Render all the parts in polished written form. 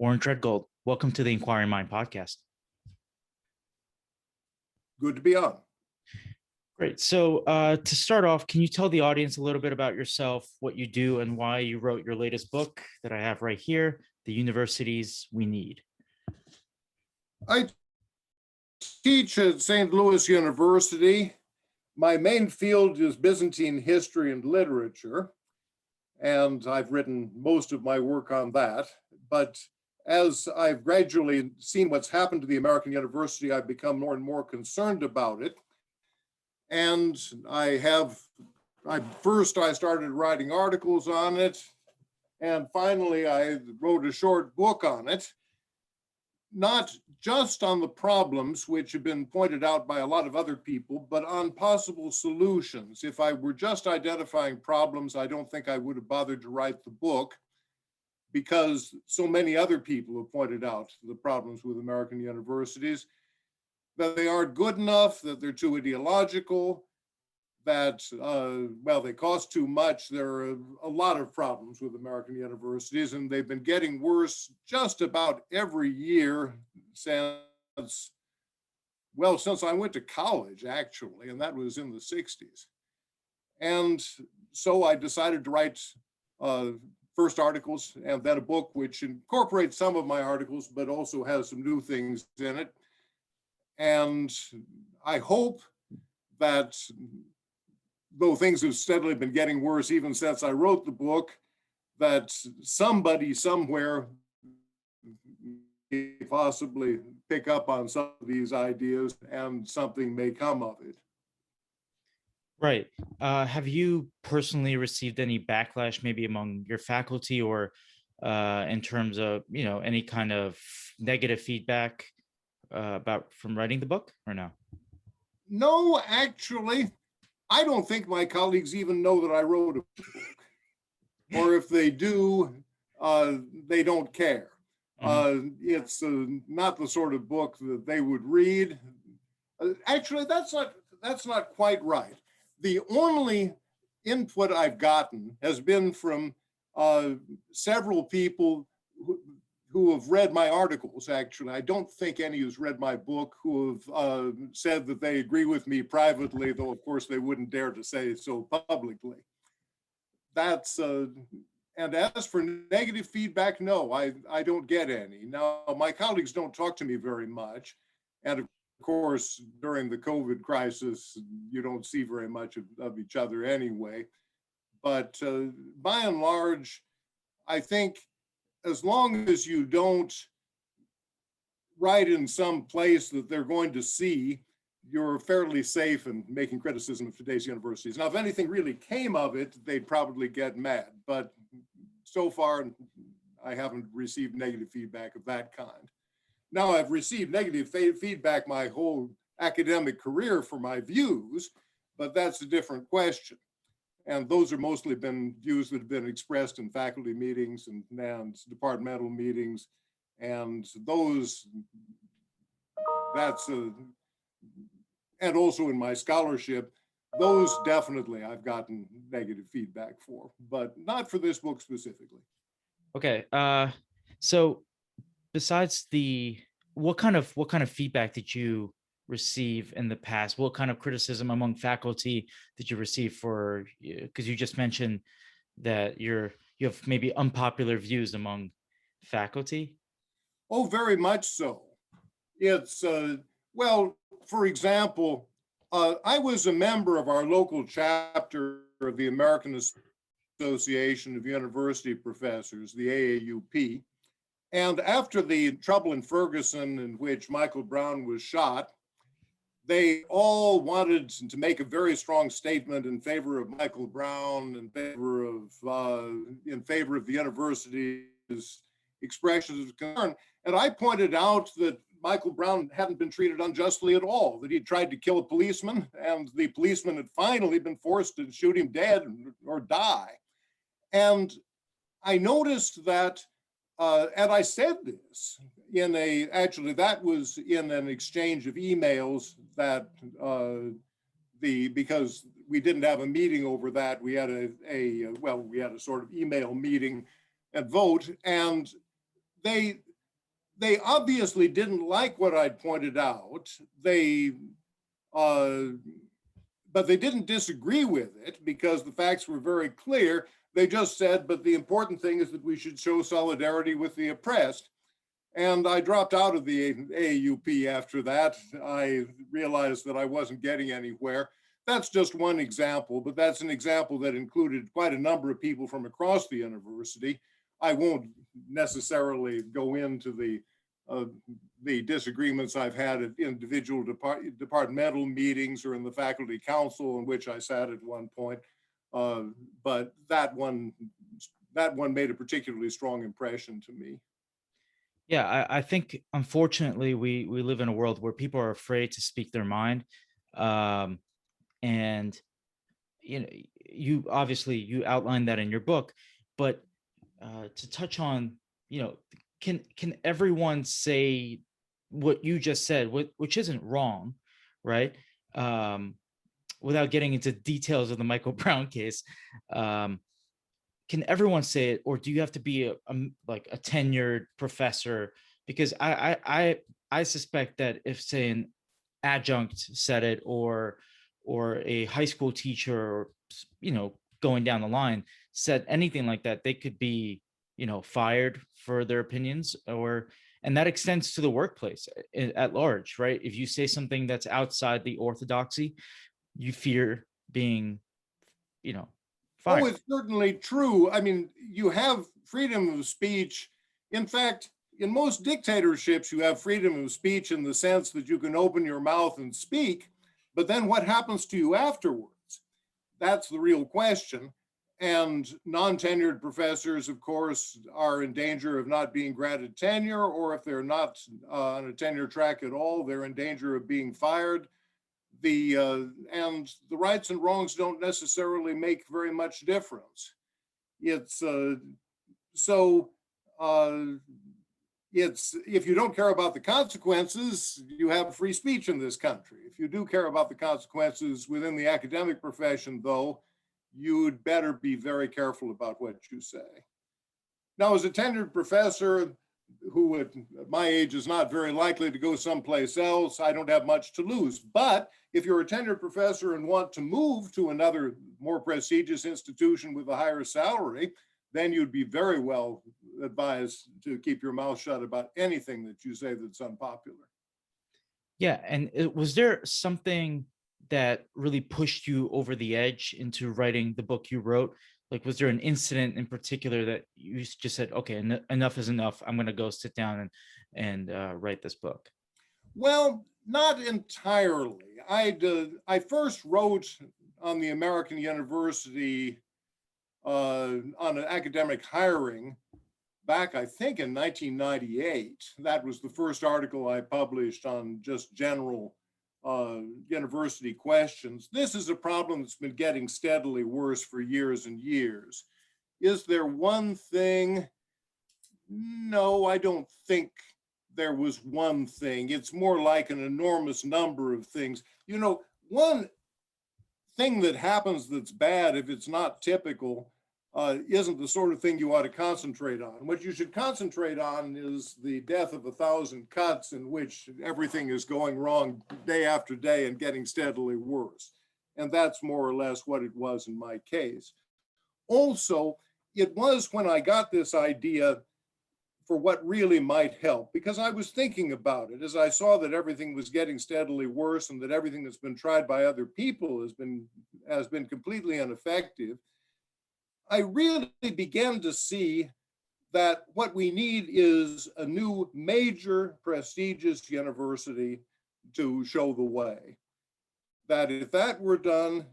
Warren Treadgold. Welcome to the Inquiring Mind podcast. Good to be on. Great. So to start off, can you tell the audience a little bit about yourself, what you do, and why you wrote your latest book that I have right here, The Universities We Need? I teach at St. Louis University. My main field is Byzantine history and literature, and I've written most of my work on that. But as I've gradually seen what's happened to the American university, I've become more and more concerned about it. And I started writing articles on it, and finally I wrote a short book on it, not just on the problems which have been pointed out by a lot of other people, but on possible solutions. If I were just identifying problems, I don't think I would have bothered to write the book, because so many other people have pointed out the problems with American universities, that they aren't good enough, that they're too ideological, that, they cost too much. There are a lot of problems with American universities, and they've been getting worse just about every year since I went to college, actually, and that was in the 60s. And so I decided to write first articles and then a book which incorporates some of my articles, but also has some new things in it. And I hope that, though things have steadily been getting worse even since I wrote the book, that somebody somewhere may possibly pick up on some of these ideas and something may come of it. Right. Have you personally received any backlash, maybe among your faculty, or in terms of, any kind of negative feedback from writing the book, or no? No, actually, I don't think my colleagues even know that I wrote a book. Or if they do, they don't care. It's not the sort of book that they would read. Actually, that's not quite right. The only input I've gotten has been from several people who have read my articles, actually. I don't think any who's read my book who have said that they agree with me privately, though of course they wouldn't dare to say so publicly. That's, and as for negative feedback, no, I don't get any. Now, my colleagues don't talk to me very much. And of course, during the COVID crisis, you don't see very much of each other anyway. But by and large, I think as long as you don't write in some place that they're going to see, you're fairly safe in making criticism of today's universities. Now, if anything really came of it, they'd probably get mad. But so far, I haven't received negative feedback of that kind. Now, I've received negative feedback my whole academic career for my views, but that's a different question. And those have mostly been views that have been expressed in faculty meetings and departmental meetings. And and also in my scholarship, those definitely I've gotten negative feedback for, but not for this book specifically. Okay. So besides what kind of feedback did you receive in the past? What kind of criticism among faculty did you receive for, because you just mentioned that you have maybe unpopular views among faculty? Oh, very much so. It's, for example, I was a member of our local chapter of the American Association of University Professors, the AAUP. And after the trouble in Ferguson, in which Michael Brown was shot, they all wanted to make a very strong statement in favor of Michael Brown, in favor of the university's expressions of concern. And I pointed out that Michael Brown hadn't been treated unjustly at all, that he'd tried to kill a policeman, and the policeman had finally been forced to shoot him dead or die. And I noticed that, and I said this that was in an exchange of emails that because we didn't have a meeting over that, we had we had a sort of email meeting and vote, and they obviously didn't like what I'd pointed out. But they didn't disagree with it because the facts were very clear. They just said, but the important thing is that we should show solidarity with the oppressed. And I dropped out of the AAUP after that. I realized that I wasn't getting anywhere. That's just one example, but that's an example that included quite a number of people from across the university. I won't necessarily go into the disagreements I've had at individual departmental meetings or in the faculty council in which I sat at one point. But that one made a particularly strong impression to me. Yeah, I think unfortunately we live in a world where people are afraid to speak their mind. Um, and you know, you obviously you outlined that in your book, but to touch on, can everyone say what you just said, which isn't wrong, right? Um, Without getting into details of the Michael Brown case, um, can everyone say it, or do you have to be like a tenured professor? Because I suspect that if, say, an adjunct said it, or a high school teacher, or going down the line, said anything like that, they could be fired for their opinions, and that extends to the workplace at large, right? If you say something that's outside the orthodoxy, you fear being Oh, fired. it's certainly true. I mean, you have freedom of speech. In fact, in most dictatorships, you have freedom of speech in the sense that you can open your mouth and speak, but then what happens to you afterwards? That's the real question. And non-tenured professors, of course, are in danger of not being granted tenure, or if they're not on a tenure track at all, they're in danger of being fired. And the rights and wrongs don't necessarily make very much difference. It's so it's if you don't care about the consequences, you have free speech in this country. If you do care about the consequences within the academic profession, though, you'd better be very careful about what you say. Now, as a tenured professor who at my age is not very likely to go someplace else, I don't have much to lose. But if you're a tenured professor and want to move to another more prestigious institution with a higher salary, then you'd be very well advised to keep your mouth shut about anything that you say that's unpopular. Yeah, and was there something that really pushed you over the edge into writing the book you wrote? Like, was there an incident in particular that you just said, "Okay, enough is enough. I'm going to go sit down and write this book"? Well, not entirely. I first wrote on the American University on an academic hiring back, I think, in 1998. That was the first article I published on just general university questions. This is a problem that's been getting steadily worse for years and years. Is there one thing? No, I don't think there was one thing. It's more like an enormous number of things. One thing that happens that's bad, if it's not typical, isn't the sort of thing you ought to concentrate on. What you should concentrate on is the death of 1,000 cuts, in which everything is going wrong day after day and getting steadily worse. And that's more or less what it was in my case. Also, it was when I got this idea for what really might help, because I was thinking about it as I saw that everything was getting steadily worse and that everything that's been tried by other people has been completely ineffective. I really began to see that what we need is a new major prestigious university to show the way. That if that were done,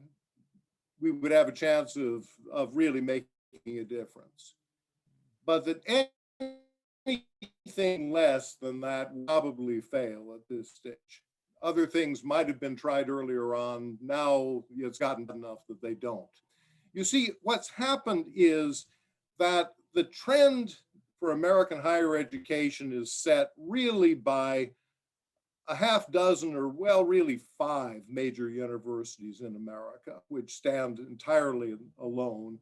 we would have a chance of really making a difference. But that anything less than that will probably fail at this stage. Other things might have been tried earlier on. Now it's gotten enough that they don't. You see, what's happened is that the trend for American higher education is set really by a half dozen, or well, really 5 major universities in America, which stand entirely alone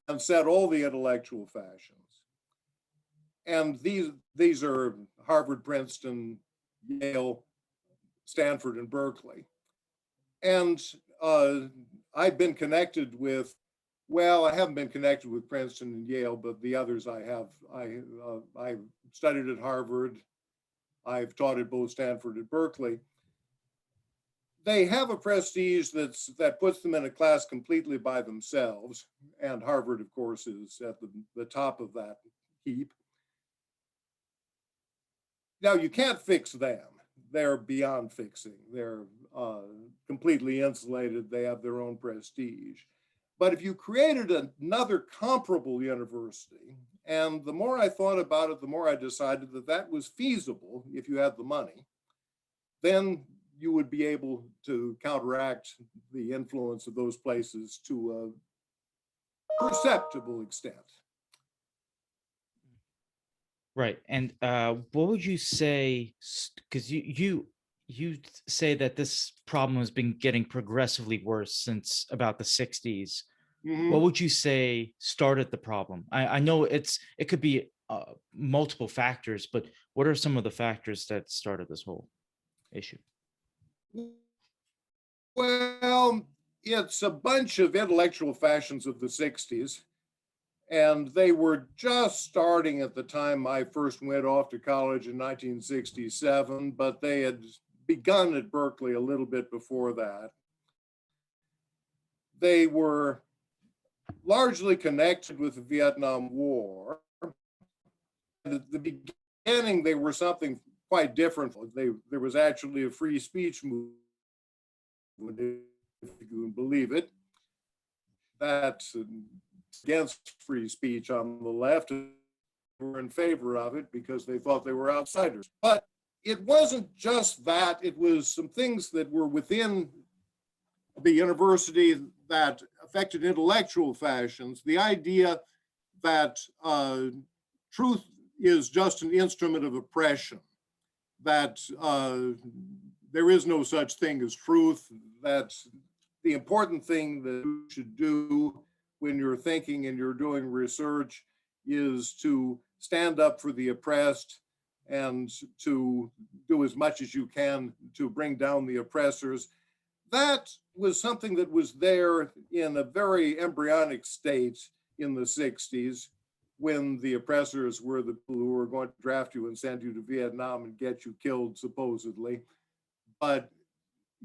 and set all the intellectual fashions. And these are Harvard, Princeton, Yale, Stanford, and Berkeley. And I've been connected with, well, I haven't been connected with Princeton and Yale, but the others I have. I studied at Harvard. I've taught at both Stanford and Berkeley. They have a prestige that puts them in a class completely by themselves. And Harvard, of course, is at the top of that heap. Now, you can't fix them. They're beyond fixing. They're completely insulated. They have their own prestige. But if you created another comparable university, and the more I thought about it, the more I decided that that was feasible if you had the money, then you would be able to counteract the influence of those places to a perceptible extent. Right. And what would you say? Because you say that this problem has been getting progressively worse since about the 60s. What would you say started the problem? I know it could be multiple factors, but what are some of the factors that started this whole issue? Well, it's a bunch of intellectual fashions of the 60s. And they were just starting at the time I first went off to college in 1967, but they had begun at Berkeley a little bit before that. They were largely connected with the Vietnam War. At the beginning, they were something quite different. There was actually a free speech movement, if you can believe it, that's against free speech on the left, were in favor of it because they thought they were outsiders. But it wasn't just that, it was some things that were within the university that affected intellectual fashions. The idea that truth is just an instrument of oppression, that there is no such thing as truth, that the important thing that you should do when you're thinking and you're doing research is to stand up for the oppressed and to do as much as you can to bring down the oppressors. That was something that was there in a very embryonic state in the 60s when the oppressors were the people who were going to draft you and send you to Vietnam and get you killed, supposedly. But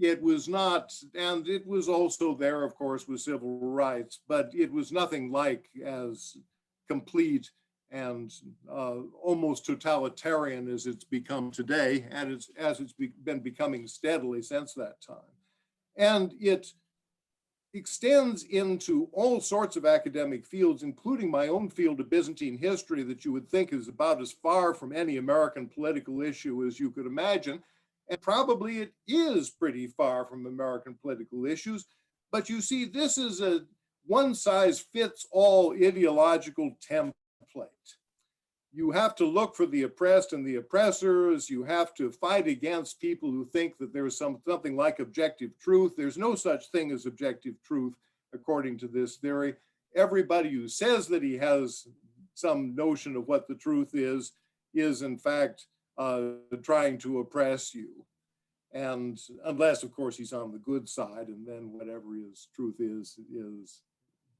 it was not, and it was also there, of course, with civil rights, but it was nothing like as complete and almost totalitarian as it's become today, and as it's been becoming steadily since that time. And it extends into all sorts of academic fields, including my own field of Byzantine history that you would think is about as far from any American political issue as you could imagine. And probably it is pretty far from American political issues. But you see, this is a one-size-fits-all ideological template. You have to look for the oppressed and the oppressors. You have to fight against people who think that there's something like objective truth. There's no such thing as objective truth, according to this theory. Everybody who says that he has some notion of what the truth is in fact trying to oppress you. And unless, of course, he's on the good side, and then whatever his truth is,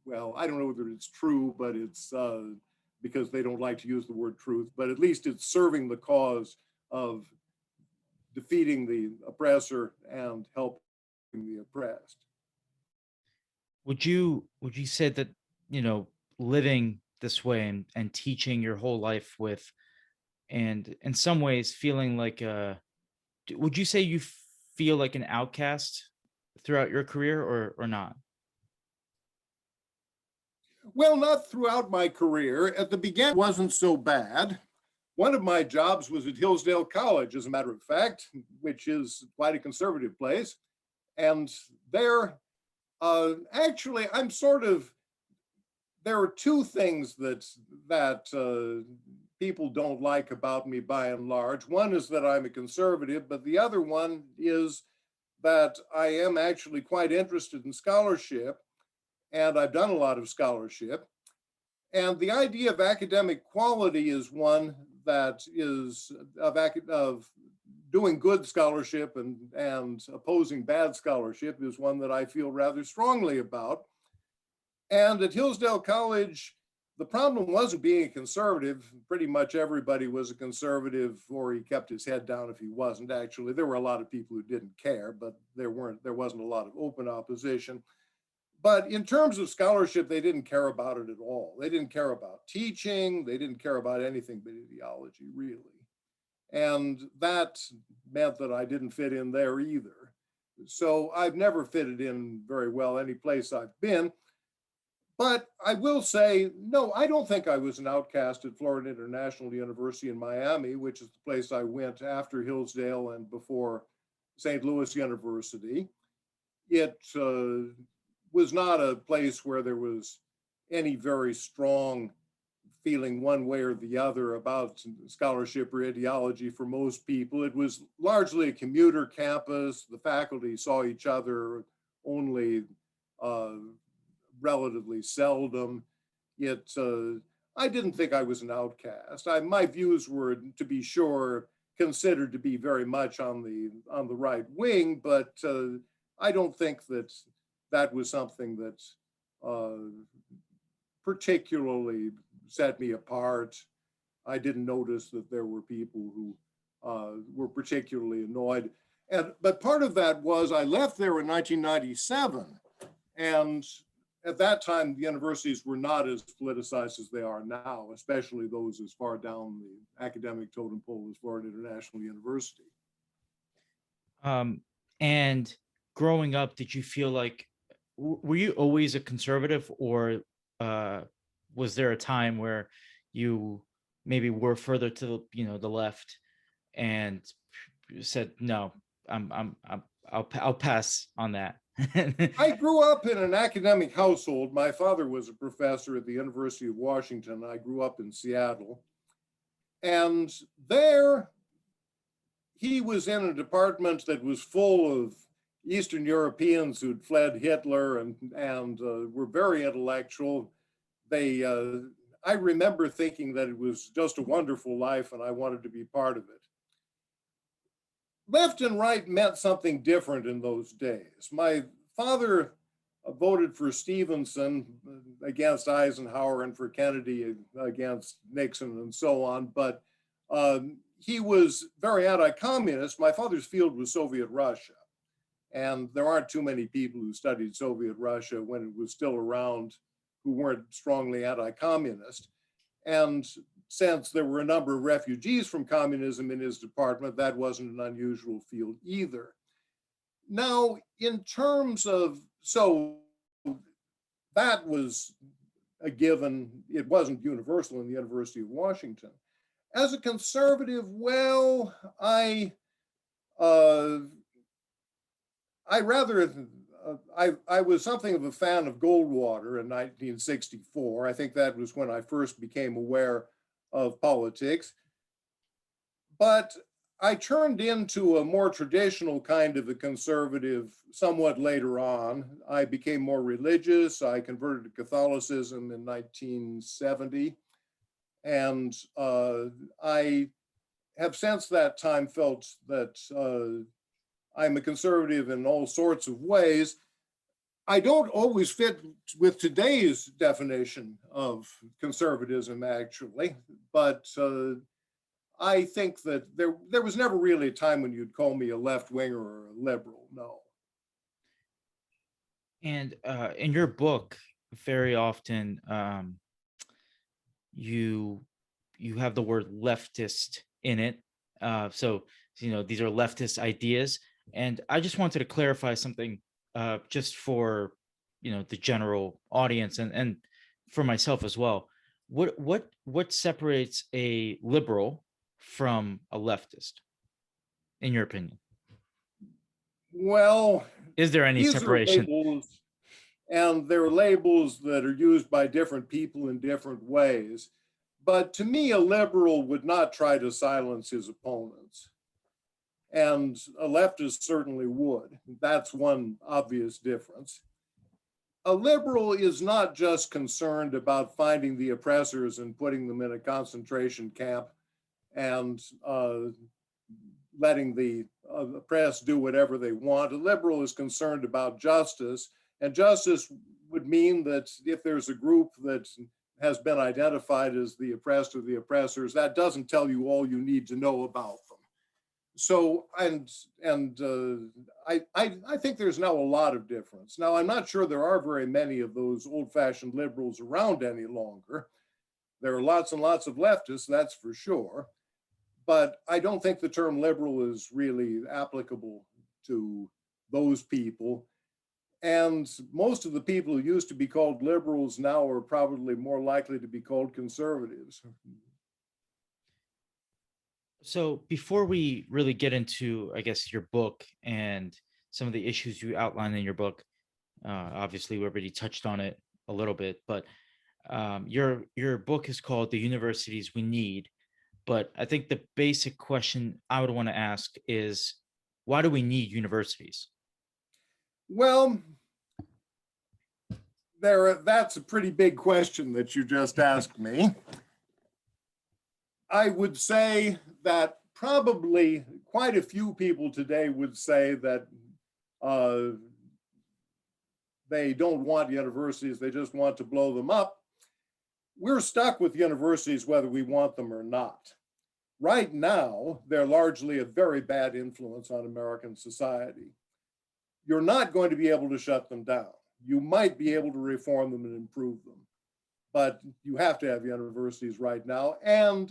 well, I don't know whether it's true, but it's because they don't like to use the word truth, but at least it's serving the cause of defeating the oppressor and helping the oppressed. Would you say that, living this way and teaching your whole life with, and in some ways feeling like would you say you feel like an outcast throughout your career or not? Well, not throughout my career. At the beginning, it wasn't so bad. One of my jobs was at Hillsdale College, as a matter of fact, which is quite a conservative place. And there, actually, there are two things that people don't like about me by and large. One is that I'm a conservative, but the other one is that I am actually quite interested in scholarship, and I've done a lot of scholarship. And the idea of academic quality is one that is of doing good scholarship and opposing bad scholarship is one that I feel rather strongly about. And at Hillsdale College, the problem wasn't being a conservative. Pretty much everybody was a conservative, or he kept his head down if he wasn't. Actually, there were a lot of people who didn't care, but there wasn't a lot of open opposition. But in terms of scholarship, they didn't care about it at all. They didn't care about teaching. They didn't care about anything but ideology, really. And that meant that I didn't fit in there either. So I've never fitted in very well any place I've been. But I will say, no, I don't think I was an outcast at Florida International University in Miami, which is the place I went after Hillsdale and before St. Louis University. It was not a place where there was any very strong feeling one way or the other about scholarship or ideology for most people. It was largely a commuter campus. The faculty saw each other only relatively seldom. I didn't think I was an outcast. My views were, to be sure, considered to be very much on the right wing, but I don't think that was something that particularly set me apart. I didn't notice that there were people who were particularly annoyed. But part of that was I left there in 1997, and at that time, the universities were not as politicized as they are now, especially those as far down the academic totem pole as Florida International University. And growing up, did you feel like, were you always a conservative, or was there a time where you maybe were further to the left and said, no, I'll pass on that? I grew up in an academic household. My father was a professor at the University of Washington. I grew up in Seattle. And there, he was in a department that was full of Eastern Europeans who'd fled Hitler and were very intellectual. I remember thinking that it was just a wonderful life and I wanted to be part of it. Left and right meant something different in those days. My father voted for Stevenson against Eisenhower and for Kennedy against Nixon and so on, but he was very anti-communist. My father's field was Soviet Russia, and there aren't too many people who studied Soviet Russia when it was still around who weren't strongly anti-communist. And since there were a number of refugees from communism in his department, that wasn't an unusual field either. Now, in terms of, so that was a given. It wasn't universal in the University of Washington. As a conservative, well, I was something of a fan of Goldwater in 1964. I think that was when I first became aware of politics. But I turned into a more traditional kind of a conservative somewhat later on. I became more religious. I converted to Catholicism in 1970. And I have since that time felt that I'm a conservative in all sorts of ways. I don't always fit with today's definition of conservatism, actually, but I think that there was never really a time when you'd call me a left-winger or a liberal, no. And in your book, very often you have the word leftist in it. So these are leftist ideas, and I just wanted to clarify something just for the general audience and for myself as well. What separates a liberal from a leftist, in your opinion? Well, is there any separation? Labels, and they're labels that are used by different people in different ways. But to me, a liberal would not try to silence his opponents. And a leftist certainly would. That's one obvious difference. A liberal is not just concerned about finding the oppressors and putting them in a concentration camp and letting the press do whatever they want. A liberal is concerned about justice, and justice would mean that if there's a group that has been identified as the oppressed or the oppressors, that doesn't tell you all you need to know about them. So, I think there's now a lot of difference. Now, I'm not sure there are very many of those old-fashioned liberals around any longer. There are lots and lots of leftists, that's for sure. But I don't think the term liberal is really applicable to those people. And most of the people who used to be called liberals now are probably more likely to be called conservatives. So before we really get into, I guess, your book and some of the issues you outline in your book, obviously we already touched on it a little bit, but your book is called "The Universities We Need." But I think the basic question I would want to ask is, why do we need universities? Well, that's a pretty big question that you just asked me. I would say that probably quite a few people today would say that they don't want universities, they just want to blow them up. We're stuck with universities whether we want them or not. Right now, they're largely a very bad influence on American society. You're not going to be able to shut them down. You might be able to reform them and improve them, but you have to have universities right now. And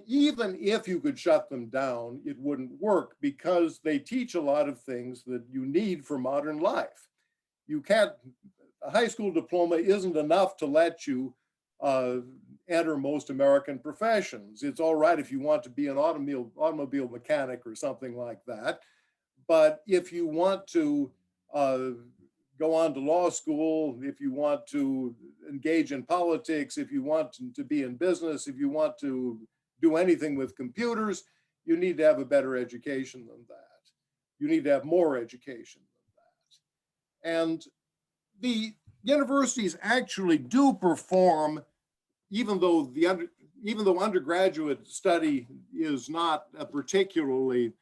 even if you could shut them down, it wouldn't work because they teach a lot of things that you need for modern life. You can't, a high school diploma isn't enough to let you enter most American professions. It's all right if you want to be an automobile mechanic or something like that. But if you want to go on to law school, if you want to engage in politics, if you want to be in business, if you want to do anything with computers, you need to have a better education than that. You need to have more education than that. And the universities actually do perform, even though undergraduate study is not a particularly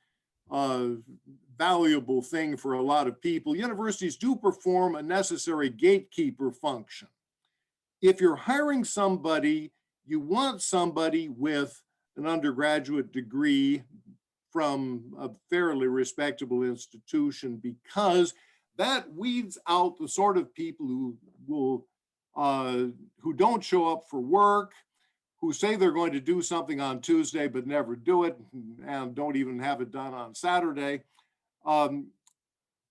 valuable thing for a lot of people, universities do perform a necessary gatekeeper function. If you're hiring somebody, you want somebody with an undergraduate degree from a fairly respectable institution, because that weeds out the sort of people who don't show up for work, who say they're going to do something on Tuesday but never do it, and don't even have it done on Saturday.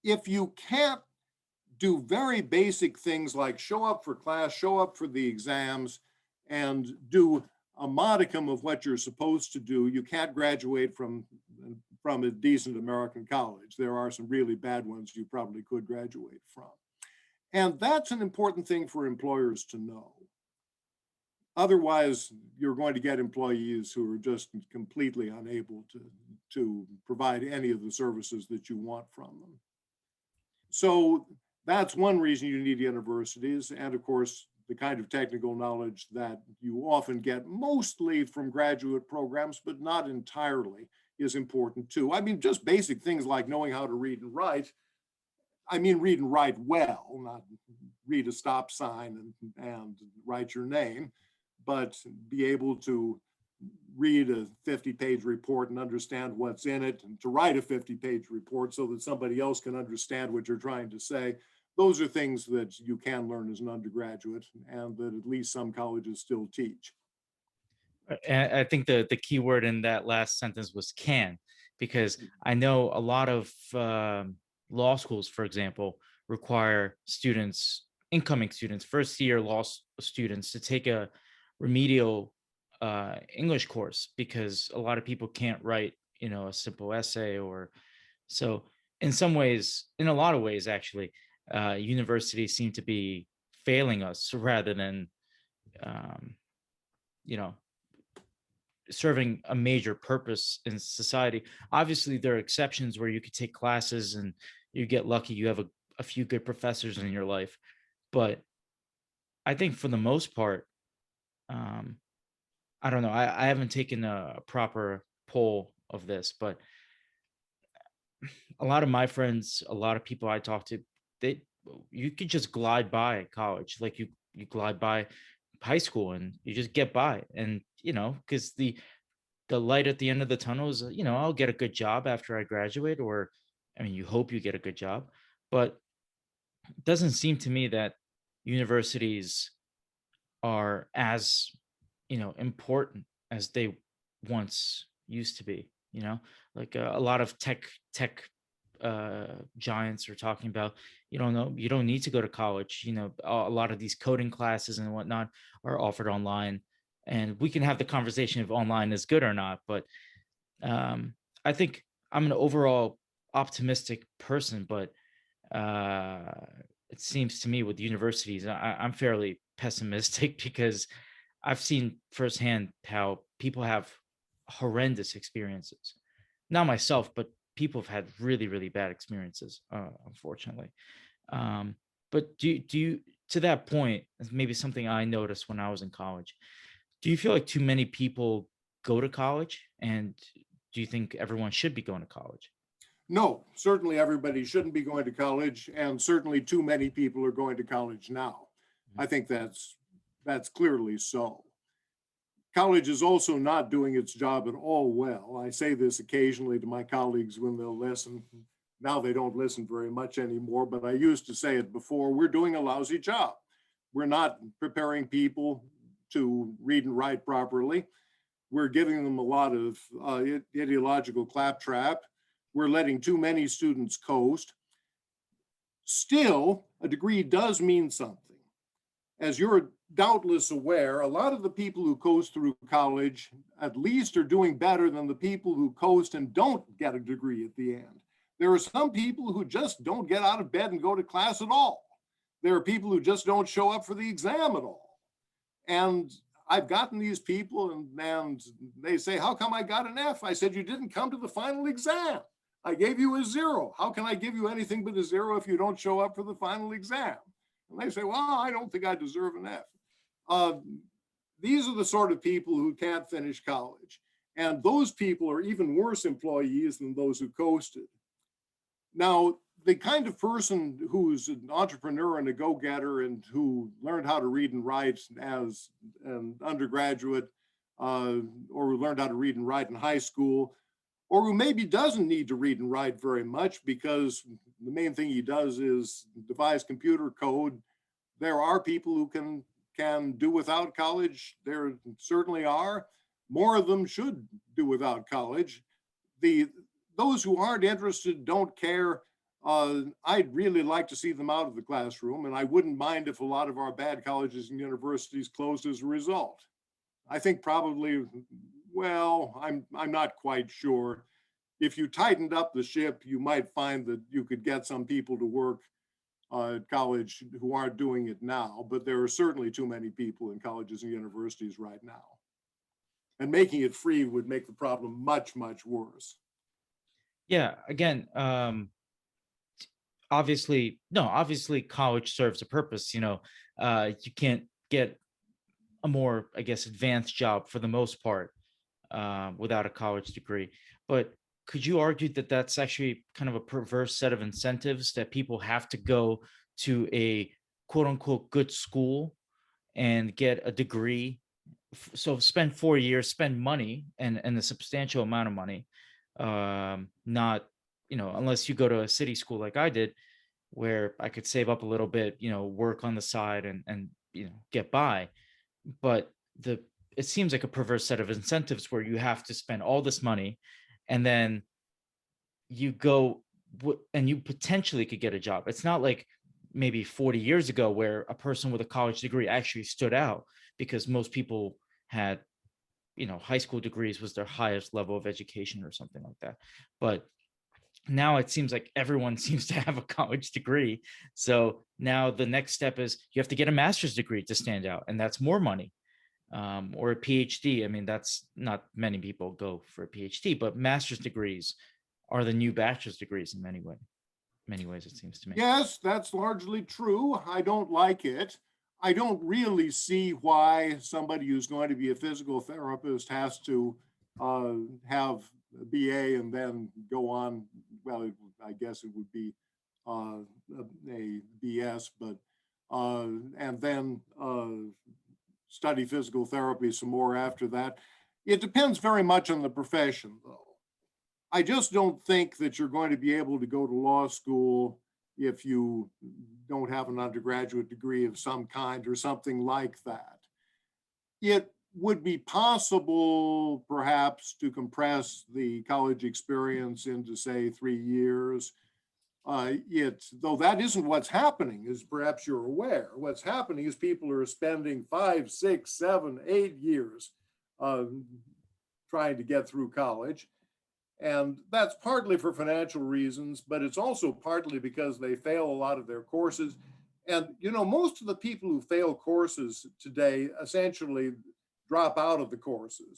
If you can't do very basic things like show up for class, show up for the exams, and do a modicum of what you're supposed to do, you can't graduate from a decent American college. There are some really bad ones you probably could graduate from. And that's an important thing for employers to know. Otherwise, you're going to get employees who are just completely unable to provide any of the services that you want from them. So that's one reason you need universities. And of course, the kind of technical knowledge that you often get mostly from graduate programs, but not entirely, is important too. I mean, just basic things like knowing how to read and write. I mean, read and write well, not read a stop sign and write your name, but be able to read a 50-page report and understand what's in it, and to write a 50-page report so that somebody else can understand what you're trying to say. Those are things that you can learn as an undergraduate and that at least some colleges still teach. And I think the key word in that last sentence was can, because I know a lot of law schools, for example, require students, incoming students, first year law students, to take a remedial English course, because a lot of people can't write, a simple essay. Or so in some ways, in a lot of ways, actually, universities seem to be failing us rather than, you know, serving a major purpose in society. Obviously, there are exceptions where you could take classes and you get lucky, you have a few good professors in your life. But I think for the most part, um, I don't know. I haven't taken a proper poll of this, but a lot of my friends, a lot of people I talk to, they you could just glide by college, like you glide by high school and you just get by, and because the light at the end of the tunnel is, I'll get a good job after I graduate, or I mean, you hope you get a good job, but it doesn't seem to me that universities are as important as they once used to be. Like a lot of tech giants are talking about, you don't need to go to college. A lot of these coding classes and whatnot are offered online, and we can have the conversation if online is good or not. But I think I'm an overall optimistic person, but uh, it seems to me with universities, I'm fairly pessimistic because I've seen firsthand how people have horrendous experiences. Not myself, but people have had really, really bad experiences, unfortunately. Um, but do you, to that point, maybe something I noticed when I was in college, do you feel like too many people go to college? And do you think everyone should be going to college? No, certainly everybody shouldn't be going to college, and certainly too many people are going to college now. I think that's clearly so. College is also not doing its job at all well. I say this occasionally to my colleagues when they'll listen. Now they don't listen very much anymore, but I used to say it before. We're doing a lousy job. We're not preparing people to read and write properly. We're giving them a lot of ideological claptrap. We're letting too many students coast. Still, a degree does mean something. As you're doubtless aware, a lot of the people who coast through college at least are doing better than the people who coast and don't get a degree at the end. There are some people who just don't get out of bed and go to class at all. There are people who just don't show up for the exam at all. And I've gotten these people and they say, how come I got an F? I said, you didn't come to the final exam. I gave you a 0. How can I give you anything but a 0 if you don't show up for the final exam? And they say, well, I don't think I deserve an F. These are the sort of people who can't finish college. And those people are even worse employees than those who coasted. Now, the kind of person who's an entrepreneur and a go-getter and who learned how to read and write as an undergraduate, or who learned how to read and write in high school, or who maybe doesn't need to read and write very much because the main thing he does is devise computer code. There are people who can do without college. There certainly are. More of them should do without college. Those who aren't interested, don't care, I'd really like to see them out of the classroom, and I wouldn't mind if a lot of our bad colleges and universities closed as a result. I think probably, well, I'm not quite sure. If you tightened up the ship, you might find that you could get some people to work at college who aren't doing it now, but there are certainly too many people in colleges and universities right now. And making it free would make the problem much, much worse. Yeah, again, obviously, no, obviously college serves a purpose. You can't get a more, I guess, advanced job for the most part without a college degree. But could you argue that that's actually kind of a perverse set of incentives, that people have to go to a quote unquote good school and get a degree? So spend 4 years, spend money and a substantial amount of money. Not, unless you go to a city school like I did, where I could save up a little bit, work on the side and get by. But it seems like a perverse set of incentives where you have to spend all this money, and then you go and you potentially could get a job. It's not like maybe 40 years ago where a person with a college degree actually stood out, because most people had, high school degrees was their highest level of education or something like that. But now it seems like everyone seems to have a college degree. So now the next step is you have to get a master's degree to stand out, and that's more money. Or a PhD. I mean, that's not many people go for a PhD, but master's degrees are the new bachelor's degrees in many ways. It seems to me. Yes, that's largely true. I don't like it. I don't really see why somebody who's going to be a physical therapist has to have a BA and then go on. Well, I guess it would be uh, a BS, but and then study physical therapy some more after that. It depends very much on the profession, though. I just don't think that you're going to be able to go to law school if you don't have an undergraduate degree of some kind or something like that. It would be possible, perhaps, to compress the college experience into, say, 3 years. Though that isn't what's happening, as perhaps you're aware. What's happening is people are spending 5, 6, 7, 8 years uh, trying to get through college. And that's partly for financial reasons, but it's also partly because they fail a lot of their courses. And, you know, most of the people who fail courses today essentially drop out of the courses.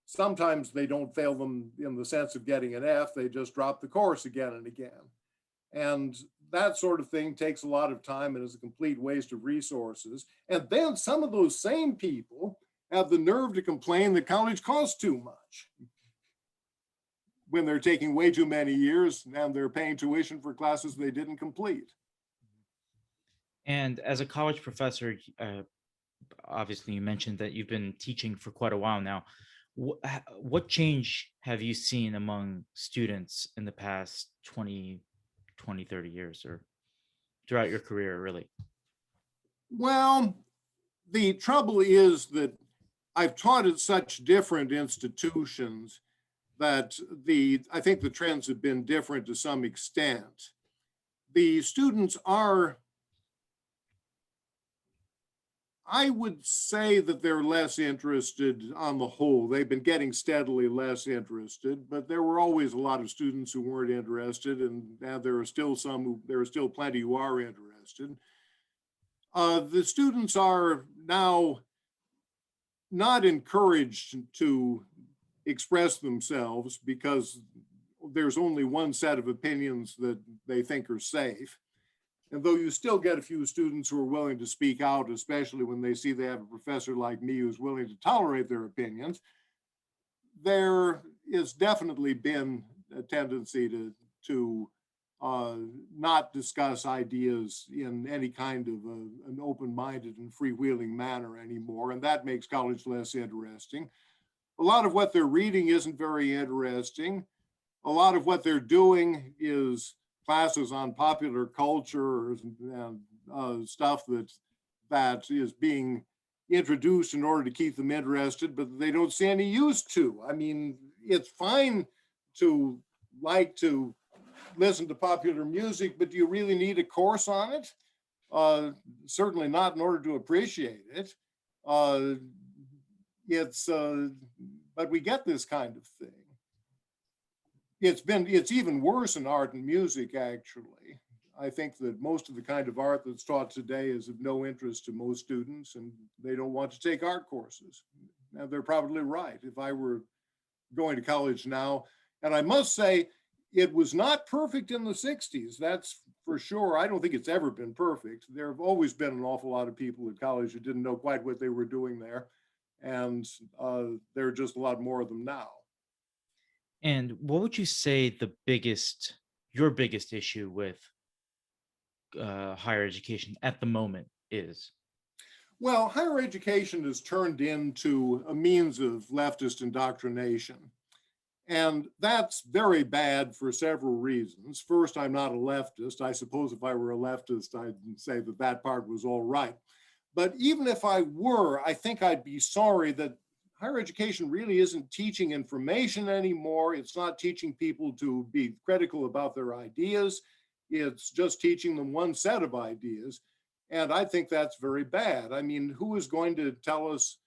Sometimes they don't fail them in the sense of getting an F, they just drop the course again and again. And that sort of thing takes a lot of time and is a complete waste of resources. And then some of those same people have the nerve to complain that college costs too much when they're taking way too many years and they're paying tuition for classes they didn't complete. And as a college professor, obviously you mentioned that you've been teaching for quite a while now. What change have you seen among students in the past 20, 30 years, or throughout your career, really? Well, the trouble is that I've taught at such different institutions that I think the trends have been different to some extent. The students are, I would say that they're less interested on the whole. They've been getting steadily less interested, but there were always a lot of students who weren't interested, and there are still plenty who are interested. The students are now not encouraged to express themselves because there's only one set of opinions that they think are safe. And though you still get a few students who are willing to speak out, especially when they see they have a professor like me who's willing to tolerate their opinions, there has definitely been a tendency to not discuss ideas in any kind of an open-minded and freewheeling manner anymore, and that makes college less interesting. A lot of what they're reading isn't very interesting. A lot of what they're doing is classes on popular culture and stuff that is being introduced in order to keep them interested, but they don't see any use to. I mean, it's fine to like to listen to popular music, but do you really need a course on it? Certainly not in order to appreciate it. But we get this kind of thing. It's even worse in art and music, actually. I think that most of the kind of art that's taught today is of no interest to most students, and they don't want to take art courses. Now, they're probably right. If I were going to college now, and I must say, it was not perfect in the 60s, that's for sure. I don't think it's ever been perfect. There have always been an awful lot of people at college who didn't know quite what they were doing there, and there are just a lot more of them now. And what would you say your biggest issue with higher education at the moment is? Well, higher education has turned into a means of leftist indoctrination. And that's very bad for several reasons. First, I'm not a leftist. I suppose if I were a leftist, I'd say that that part was all right. But even if I were, I think I'd be sorry that higher education really isn't teaching information anymore. It's not teaching people to be critical about their ideas. It's just teaching them one set of ideas. And I think that's very bad. I mean, who is going to tell us?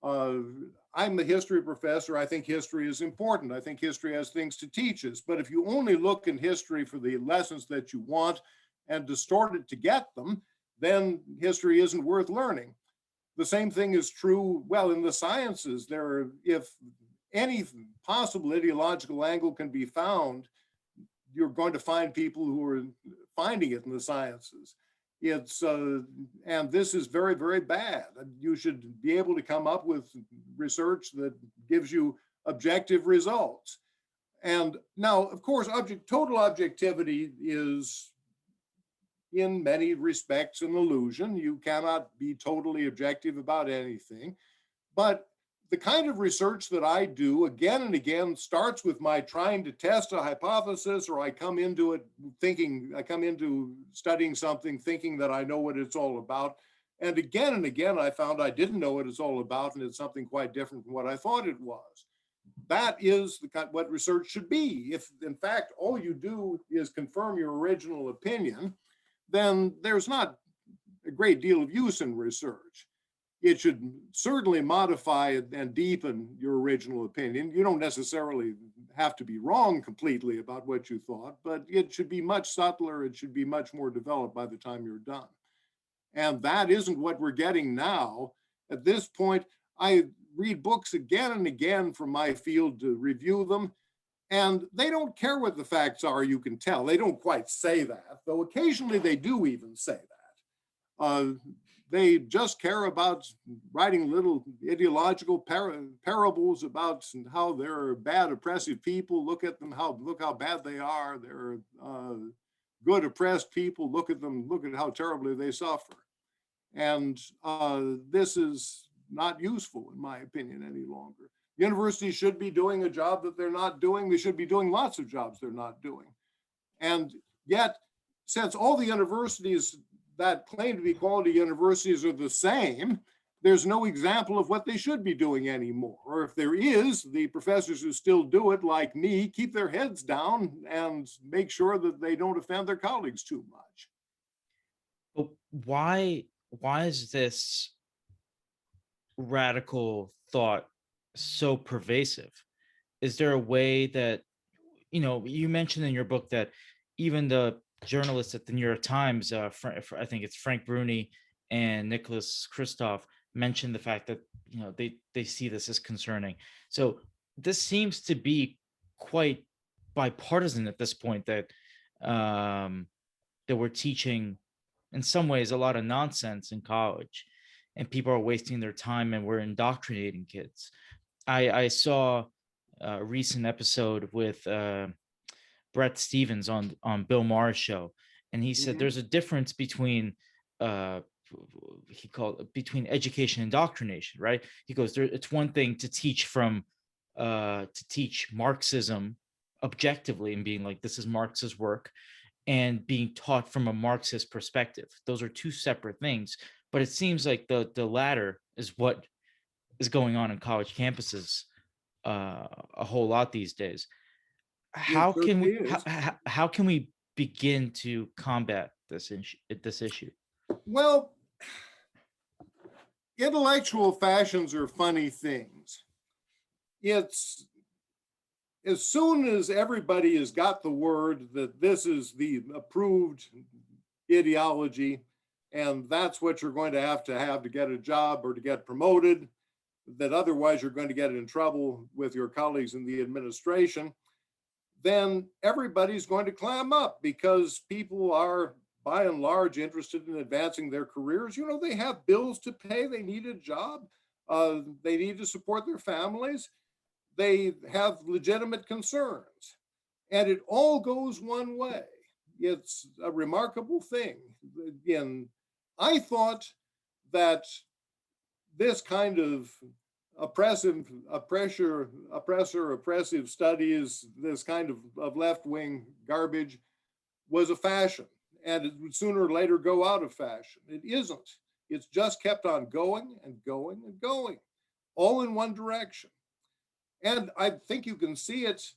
I'm a history professor. I think history is important. I think history has things to teach us. But if you only look in history for the lessons that you want and distort it to get them, then history isn't worth learning. The same thing is true, well, in the sciences. If any possible ideological angle can be found, you're going to find people who are finding it in the sciences. It's and this is very, very bad. You should be able to come up with research that gives you objective results. And now, of course, total objectivity is in many respects an illusion. You cannot be totally objective about anything. But the kind of research that I do again and again starts with my trying to test a hypothesis, or I come into studying something thinking that I know what it's all about. And again, I found I didn't know what it's all about, and it's something quite different from what I thought it was. That is what research should be. If, in fact, all you do is confirm your original opinion, then there's not a great deal of use in research. It should certainly modify and deepen your original opinion. You don't necessarily have to be wrong completely about what you thought, but it should be much subtler. It should be much more developed by the time you're done. And that isn't what we're getting now. At this point, I read books again and again from my field to review them, and they don't care what the facts are, you can tell. They don't quite say that, though occasionally they do even say that. They just care about writing little ideological parables about how they're bad, oppressive people. Look at them, look how bad they are. They're good, oppressed people. Look at them, look at how terribly they suffer. And this is not useful, in my opinion, any longer. Universities should be doing a job that they're not doing. They should be doing lots of jobs they're not doing. And yet, since all the universities that claim to be quality universities are the same, there's no example of what they should be doing anymore. Or if there is, the professors who still do it, like me, keep their heads down and make sure that they don't offend their colleagues too much. But why is this radical thought so pervasive? Is there a way that, you mentioned in your book that even the journalists at the New York Times, I think it's Frank Bruni and Nicholas Kristof, mentioned the fact that they see this as concerning. So this seems to be quite bipartisan at this point, that that we're teaching in some ways a lot of nonsense in college, and people are wasting their time, and we're indoctrinating kids. I saw a recent episode with Brett Stevens on Bill Maher's show, and he said there's a difference between between education and indoctrination, right? He goes, it's one thing to teach Marxism objectively and being like, this is Marx's work, and being taught from a Marxist perspective. Those are two separate things. But it seems like the latter is what is going on in college campuses a whole lot these days. How can we begin to combat this issue? Well, intellectual fashions are funny things. It's as soon as everybody has got the word that this is the approved ideology, and that's what you're going to have to get a job or to get promoted, that otherwise you're going to get in trouble with your colleagues in the administration, then everybody's going to clam up, because people are by and large interested in advancing their careers. They have bills to pay, they need a job, they need to support their families, they have legitimate concerns, and it all goes one way. It's a remarkable thing. Again, I thought that this kind of oppressive studies, this kind of left-wing garbage, was a fashion, and it would sooner or later go out of fashion. It isn't. It's just kept on going and going and going, all in one direction. And I think you can see it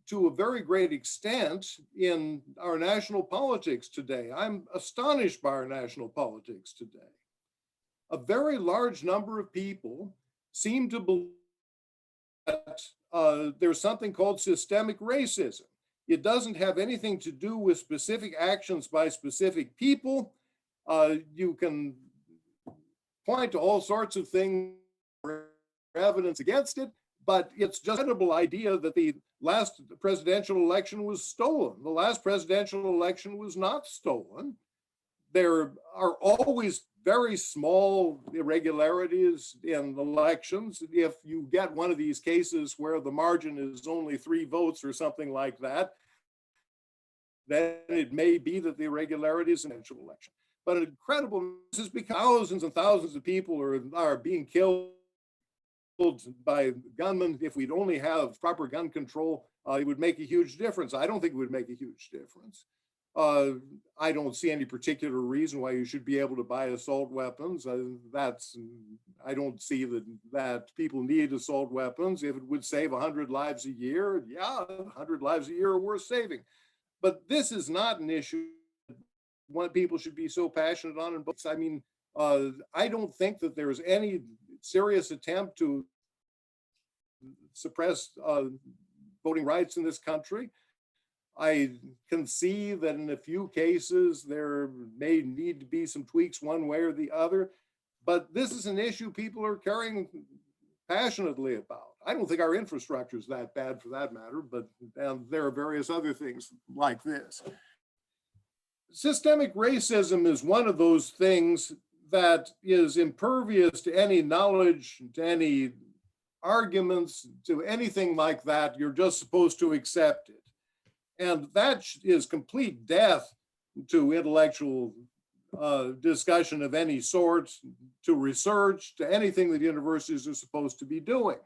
to a very great extent in our national politics today. I'm astonished by our national politics today. A very large number of people seem to believe that there's something called systemic racism. It doesn't have anything to do with specific actions by specific people. You can point to all sorts of things, evidence against it, but it's just a credible idea that the last presidential election was stolen. The last presidential election was not stolen. there are always very small irregularities in elections. If you get one of these cases where the margin is only 3 votes or something like that, then it may be that the irregularity is an actual election. But an incredible, this is because thousands and thousands of people are being killed by gunmen. If we'd only have proper gun control, it would make a huge difference. I don't think it would make a huge difference. I don't see any particular reason why you should be able to buy assault weapons. I don't see that people need assault weapons. If it would save 100 lives a year, yeah, 100 lives a year are worth saving. But this is not an issue what people should be so passionate on. I mean, I don't think that there's any serious attempt to suppress voting rights in this country. I can see that in a few cases there may need to be some tweaks one way or the other, but this is an issue people are caring passionately about. I don't think our infrastructure is that bad for that matter, but there are various other things like this. Systemic racism is one of those things that is impervious to any knowledge, to any arguments, to anything like that. You're just supposed to accept it. And that is complete death to intellectual discussion of any sort, to research, to anything that universities are supposed to be doing.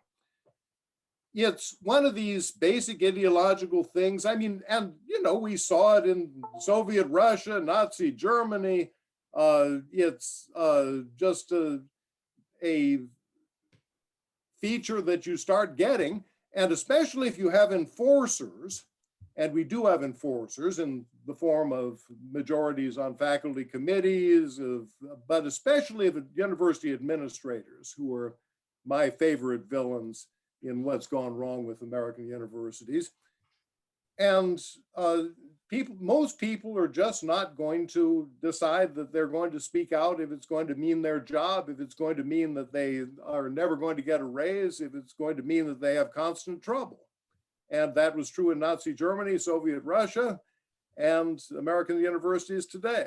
It's one of these basic ideological things. I mean, and we saw it in Soviet Russia, Nazi Germany. It's just a feature that you start getting, and especially if you have enforcers, and we do have enforcers in the form of majorities on faculty committees, but especially of university administrators, who are my favorite villains in what's gone wrong with American universities. And most people are just not going to decide that they're going to speak out if it's going to mean their job, if it's going to mean that they are never going to get a raise, if it's going to mean that they have constant trouble. And that was true in Nazi Germany, Soviet Russia, and American universities today.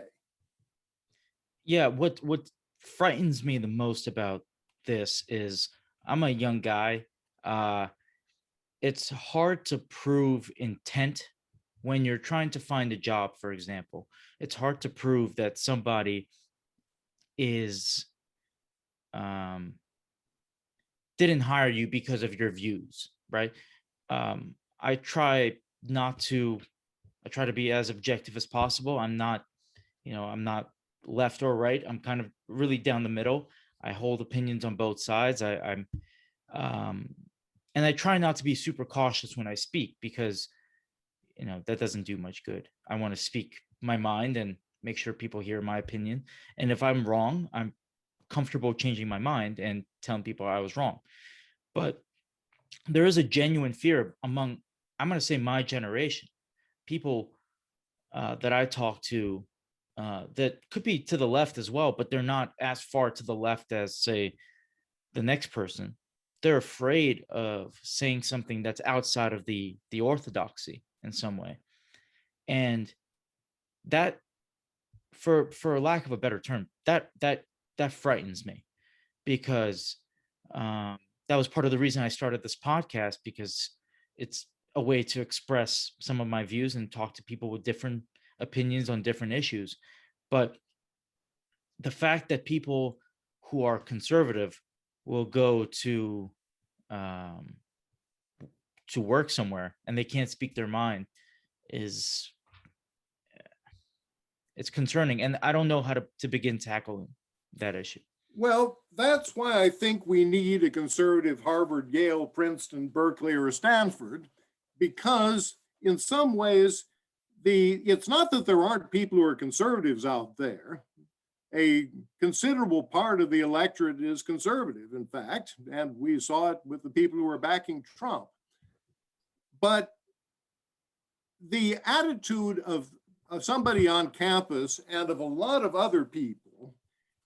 Yeah, what frightens me the most about this is I'm a young guy. It's hard to prove intent when you're trying to find a job, for example. It's hard to prove that somebody is didn't hire you because of your views, right? I try to be as objective as possible. I'm not left or right. I'm kind of really down the middle. I hold opinions on both sides. And I try not to be super cautious when I speak, because that doesn't do much good. I want to speak my mind and make sure people hear my opinion. And if I'm wrong, I'm comfortable changing my mind and telling people I was wrong. But there is a genuine fear among, I'm going to say, my generation, people that I talk to that could be to the left as well, but they're not as far to the left as, say, the next person. They're afraid of saying something that's outside of the orthodoxy in some way. And that, for lack of a better term, that frightens me, because that was part of the reason I started this podcast, because it's a way to express some of my views and talk to people with different opinions on different issues. But the fact that people who are conservative will go to work somewhere and they can't speak their mind it's concerning, and I don't know how to begin tackling that issue. Well, that's why I think we need a conservative Harvard, Yale, Princeton, Berkeley, or Stanford, because in some ways, it's not that there aren't people who are conservatives out there. A considerable part of the electorate is conservative, in fact, and we saw it with the people who were backing Trump. But the attitude of somebody on campus and of a lot of other people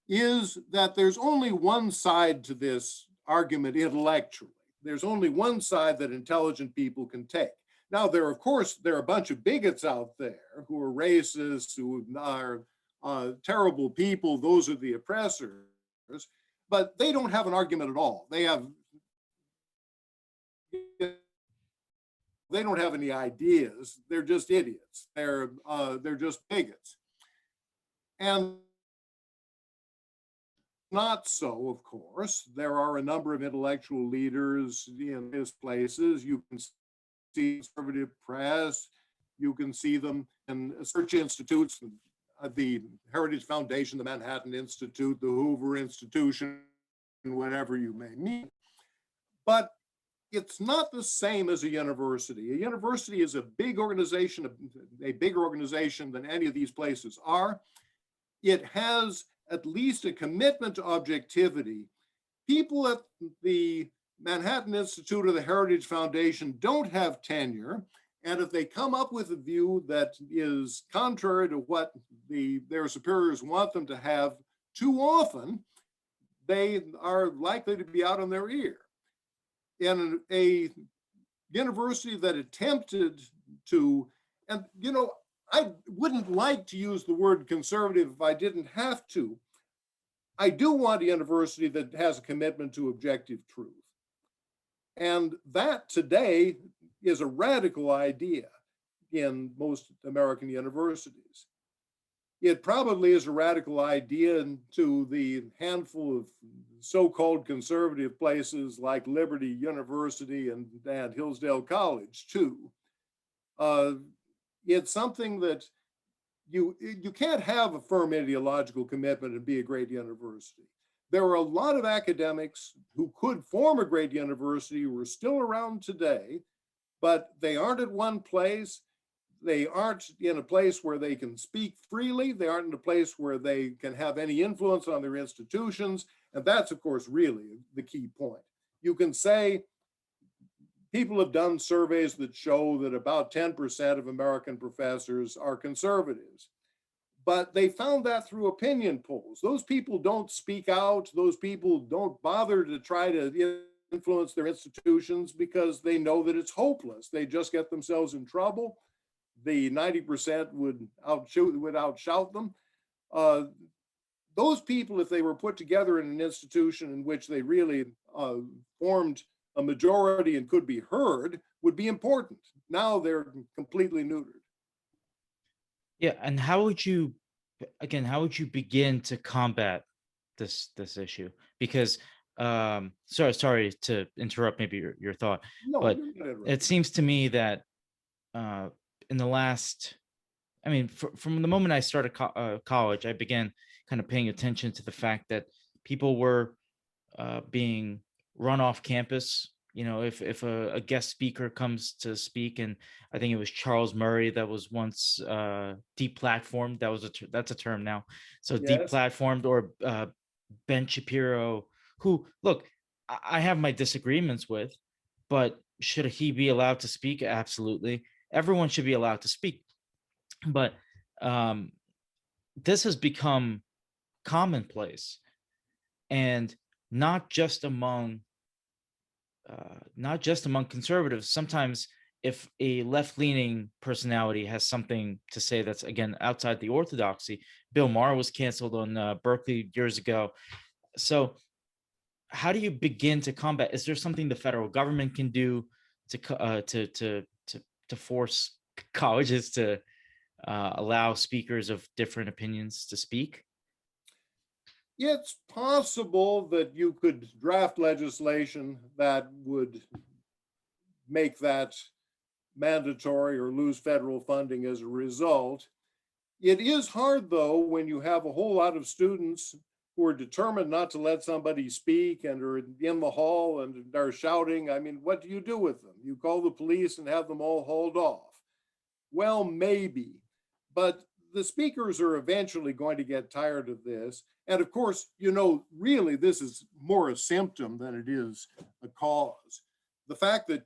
is that there's only one side to this argument intellectually. There's only one side that intelligent people can take. Now, there are a bunch of bigots out there who are racist, who are terrible people, those are the oppressors, but they don't have an argument at all. They don't have any ideas. They're just idiots. They're just bigots. And not so, of course. There are a number of intellectual leaders in these places. You can see conservative press. You can see them in research institutes, the Heritage Foundation, the Manhattan Institute, the Hoover Institution, whatever you may mean. But it's not the same as a university. A university is a big organization, a bigger organization than any of these places are. It has at least a commitment to objectivity. People at the Manhattan Institute or the Heritage Foundation don't have tenure. And if they come up with a view that is contrary to what their superiors want them to have, too often, they are likely to be out on their ear. In a university that attempted to, and I wouldn't like to use the word conservative if I didn't have to. I do want a university that has a commitment to objective truth. And that today is a radical idea in most American universities. It probably is a radical idea to the handful of so-called conservative places like Liberty University and Hillsdale College too. It's something that you can't have a firm ideological commitment and be a great university. There are a lot of academics who could form a great university who are still around today, but they aren't at one place. They aren't in a place where they can speak freely. They aren't in a place where they can have any influence on their institutions. And that's, of course, really the key point. You can say people have done surveys that show that about 10% of American professors are conservatives. But they found that through opinion polls. Those people don't speak out. Those people don't bother to try to influence their institutions because they know that it's hopeless. They just get themselves in trouble. The 90% would outshout them. Those people, if they were put together in an institution in which they really formed a majority and could be heard, would be important. Now they're completely neutered. Yeah, and how would you begin to combat this issue? Because sorry to interrupt maybe your thought, No, but you're not it right. seems to me that in the last, I mean, from the moment I started college, I began kind of paying attention to the fact that people were being run off campus. If a guest speaker comes to speak, and I think it was Charles Murray that was once deplatformed. That's a term now. So Yes. deplatformed, or Ben Shapiro, who, look, I have my disagreements with, but should he be allowed to speak? Absolutely. Everyone should be allowed to speak. But um, this has become commonplace, and not just among conservatives. Sometimes, if a left-leaning personality has something to say that's, again, outside the orthodoxy, Bill Maher was canceled on Berkeley years ago. So how do you begin to combat? Is there something the federal government can do to force colleges to allow speakers of different opinions to speak? It's possible that you could draft legislation that would make that mandatory or lose federal funding as a result. It is hard, though, when you have a whole lot of students who are determined not to let somebody speak and are in the hall and are shouting. I mean, what do you do with them? You call the police and have them all hauled off. Well, maybe, but the speakers are eventually going to get tired of this. And of course, really, this is more a symptom than it is a cause. The fact that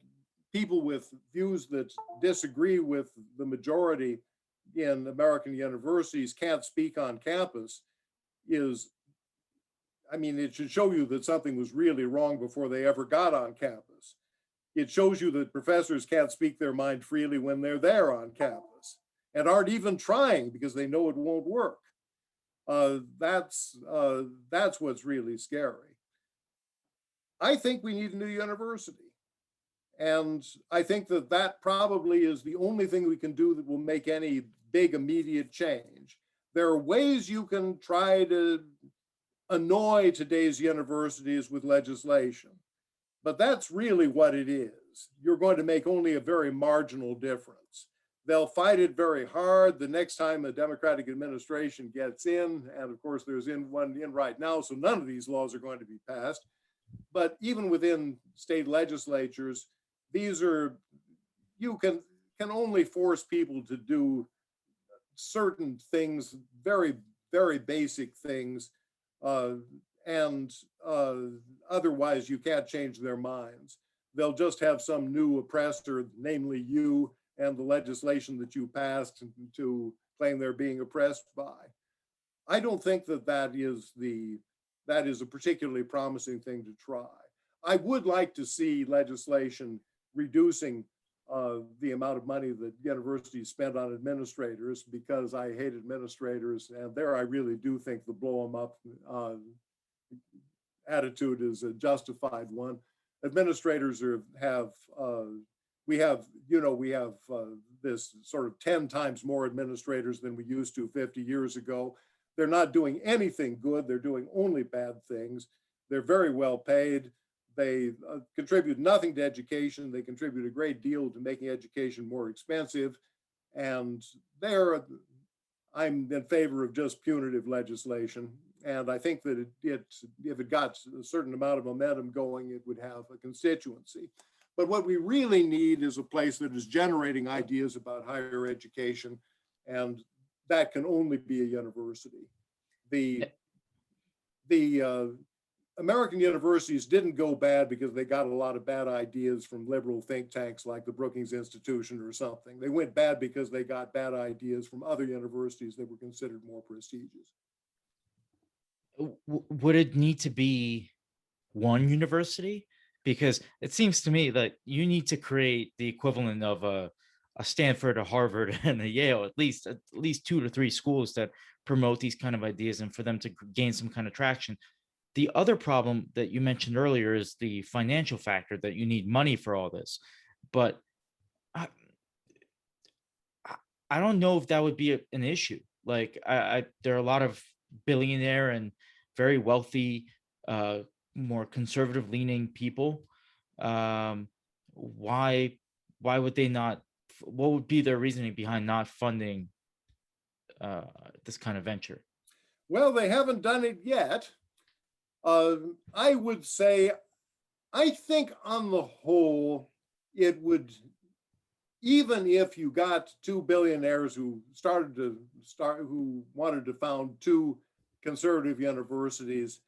people with views that disagree with the majority in American universities can't speak on campus it should show you that something was really wrong before they ever got on campus. It shows you that professors can't speak their mind freely when they're there on campus and aren't even trying because they know it won't work. That's what's really scary. I think we need a new university. And I think that that probably is the only thing we can do that will make any big immediate change. There are ways you can try to annoy today's universities with legislation, but that's really what it is. You're going to make only a very marginal difference. They'll fight it very hard the next time a Democratic administration gets in. And of course, there's one in right now, so none of these laws are going to be passed. But even within state legislatures, these are, you can only force people to do certain things, very, very basic things, uh, and otherwise you can't change their minds. They'll just have some new oppressor, namely you and the legislation that you passed, to claim they're being oppressed by. I don't think that that is a particularly promising thing to try. I would like to see legislation reducing the amount of money that universities spend on administrators, because I hate administrators, and there I really do think the blow them up attitude is a justified one. Administrators we have this sort of 10 times more administrators than we used to 50 years ago. They're not doing anything good. They're doing only bad things. They're very well paid. They contribute nothing to education. They contribute a great deal to making education more expensive. And I'm in favor of just punitive legislation. And I think that if it got a certain amount of momentum going, it would have a constituency. But what we really need is a place that is generating ideas about higher education, and that can only be a university. The American universities didn't go bad because they got a lot of bad ideas from liberal think tanks like the Brookings Institution or something. They went bad because they got bad ideas from other universities that were considered more prestigious. Would it need to be one university? Because it seems to me that you need to create the equivalent of a Stanford, a Harvard, and a Yale, at least 2 to 3 schools that promote these kind of ideas, and for them to gain some kind of traction. The other problem that you mentioned earlier is the financial factor, that you need money for all this. But I, I don't know if that would be an issue. Like there are a lot of billionaire and very wealthy, uh, more conservative leaning people. Um, why why would they not? What would be their reasoning behind not funding uh, this kind of venture? Well, they haven't done it yet. I would say, I think on the whole, it would, even if you got two billionaires who who wanted to found two conservative universities,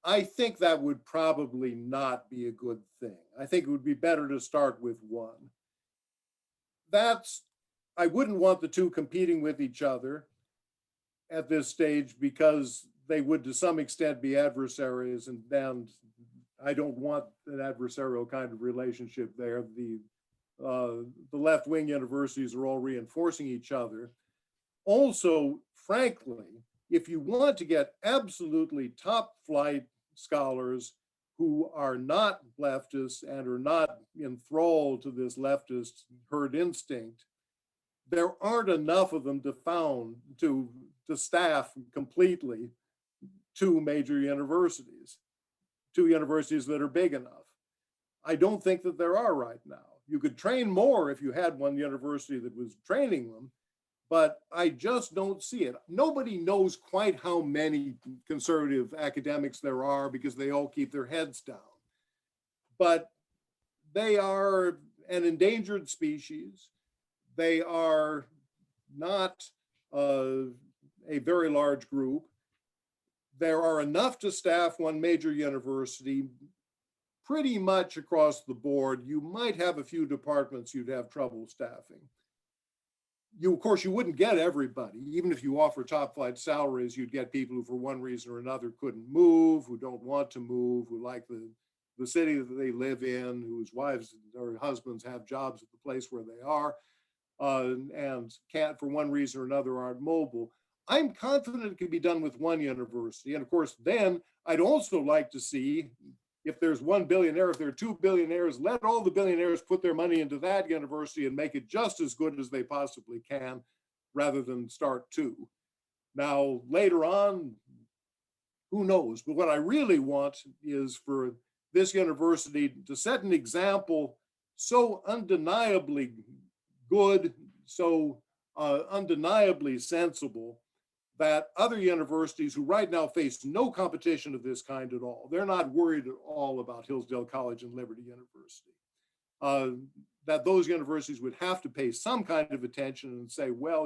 I think that would probably not be a good thing. I think it would be better to start with one. That's, I wouldn't want the two competing with each other at this stage, because they would to some extent be adversaries, and then I don't want an adversarial kind of relationship there. The left-wing universities are all reinforcing each other. Also, frankly, if you want to get absolutely top flight scholars who are not leftists and are not enthralled to this leftist herd instinct, there aren't enough of them to staff completely two major universities, two universities that are big enough. I don't think that there are right now. You could train more if you had one university that was training them, but I just don't see it. Nobody knows quite how many conservative academics there are, because they all keep their heads down. But they are an endangered species. They are not a very large group. There are enough to staff one major university pretty much across the board. You might have a few departments you'd have trouble staffing. Of course, you wouldn't get everybody. Even if you offer top flight salaries, you'd get people who for one reason or another couldn't move, who don't want to move, who like the city that they live in, whose wives or husbands have jobs at the place where they are, and can't, for one reason or another, aren't mobile. I'm confident it can be done with one university. And of course, then I'd also like to see, if there's one billionaire, if there are two billionaires, let all the billionaires put their money into that university and make it just as good as they possibly can, rather than start two. Now, later on, who knows? But what I really want is for this university to set an example so undeniably good, so undeniably sensible, that other universities who right now face no competition of this kind at all, they're not worried at all about Hillsdale College and Liberty University, that those universities would have to pay some kind of attention and say, well,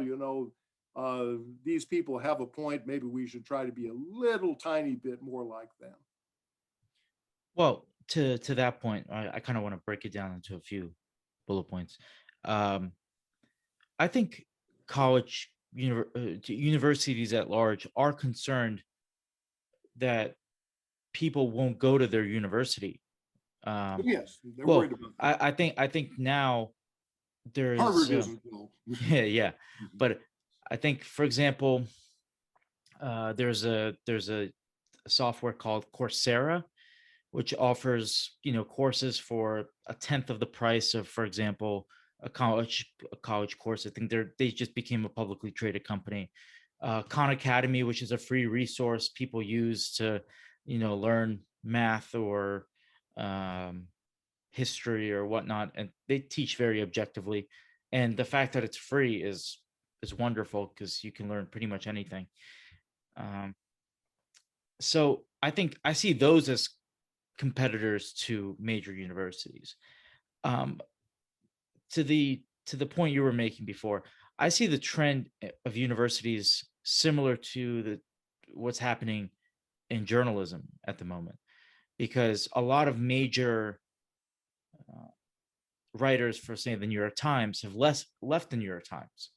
these people have a point, maybe we should try to be a little tiny bit more like them. Well, to that point, I kind of want to break it down into a few bullet points. Um, I think universities at large are concerned that people won't go to their university. But Um, yes, they're worried well, about that. I think now there's Harvard isn't, though. yeah, yeah, but I think, for example, there's a software called Coursera, which offers, courses for a tenth of the price of, for example, a college course. I think they just became a publicly traded company. Khan Academy, which is a free resource people use to, learn math or um, history or whatnot, and they teach very objectively. And the fact that it's free is wonderful because you can learn pretty much anything. Um, so I think I see those as competitors to major universities. Um, to the point you were making before, I see the trend of universities similar to the what's happening in journalism at the moment, because a lot of major uh, writers for, say, the New York Times have left the New York Times,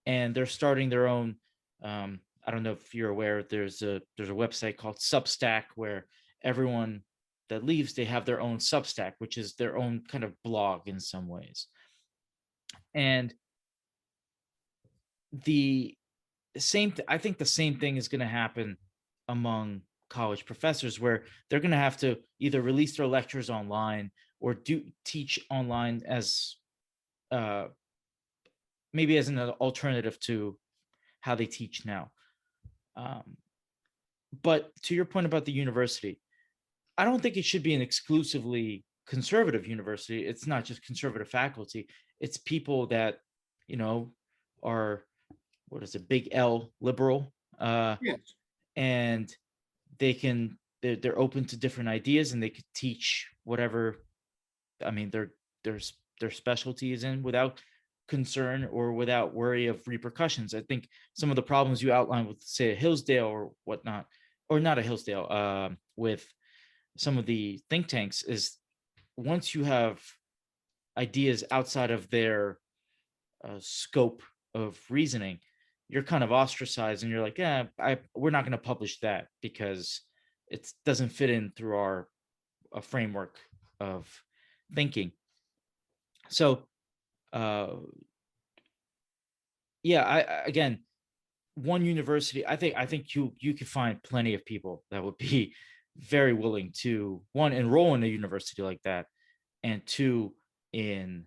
and they're starting their own. I don't know if you're aware. There's a website called Substack where everyone that leaves, they have their own Substack, which is their own kind of blog in some ways. And the I think the same thing is going to happen among college professors, where they're going to have to either release their lectures online or do teach online as uh, maybe as an alternative to how they teach now. Um, but to your point about the university, I don't think it should be an exclusively conservative university. It's not just conservative faculty. It's people that, you know, are, what is it, big L liberal, Yes. and they're open to different ideas, and they could teach whatever, I mean, their specialty is in, without concern or without worry of repercussions. I think some of the problems you outlined with, say, a Hillsdale or whatnot, or not a Hillsdale, with some of the think tanks, is once you have ideas outside of their scope of reasoning, you're kind of ostracized, and you're like, yeah, we're not going to publish that because it doesn't fit in through our a framework of thinking. So, uh, yeah, again, one university, I think you could find plenty of people that would be very willing to, one, enroll in a university like that, and two, in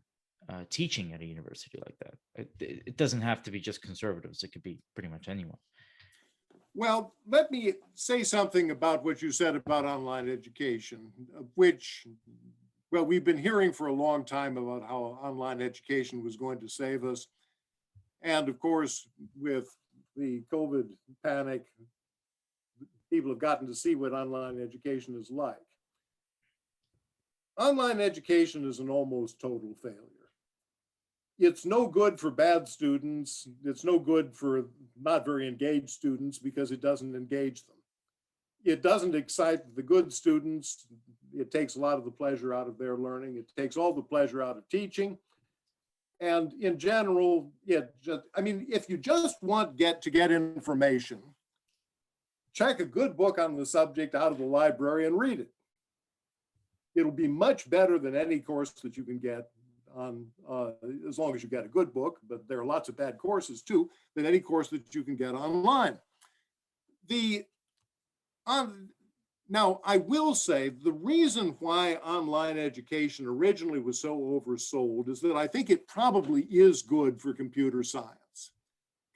teaching at a university like that. It doesn't have to be just conservatives. It could be pretty much anyone. Well, let me say something about what you said about online education, which, well, we've been hearing for a long time about how online education was going to save us. And of course, with the COVID panic, people have gotten to see what online education is like. Online education is an almost total failure. It's no good for bad students. It's no good for not very engaged students because it doesn't engage them. It doesn't excite the good students. It takes a lot of the pleasure out of their learning. It takes all the pleasure out of teaching. And in general, if you just want to get information, check a good book on the subject out of the library and read it. It'll be much better than any course that you can get on, as long as you get a good book, but there are lots of bad courses too, than any course that you can get online. The Now, I will say the reason why online education originally was so oversold is that I think it probably is good for computer science.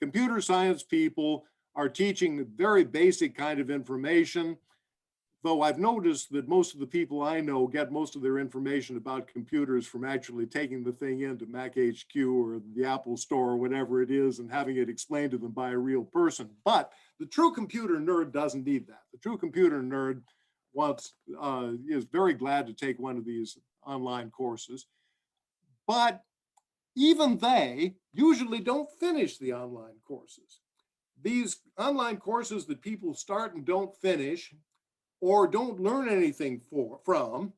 Computer science people are teaching very basic kind of information, though I've noticed that most of the people I know get most of their information about computers from actually taking the thing into Mac HQ or the Apple Store or whatever it is and having it explained to them by a real person. But the true computer nerd doesn't need that. The true computer nerd is very glad to take one of these online courses, but even they usually don't finish the online courses. These online courses that people start and don't finish or don't learn anything from,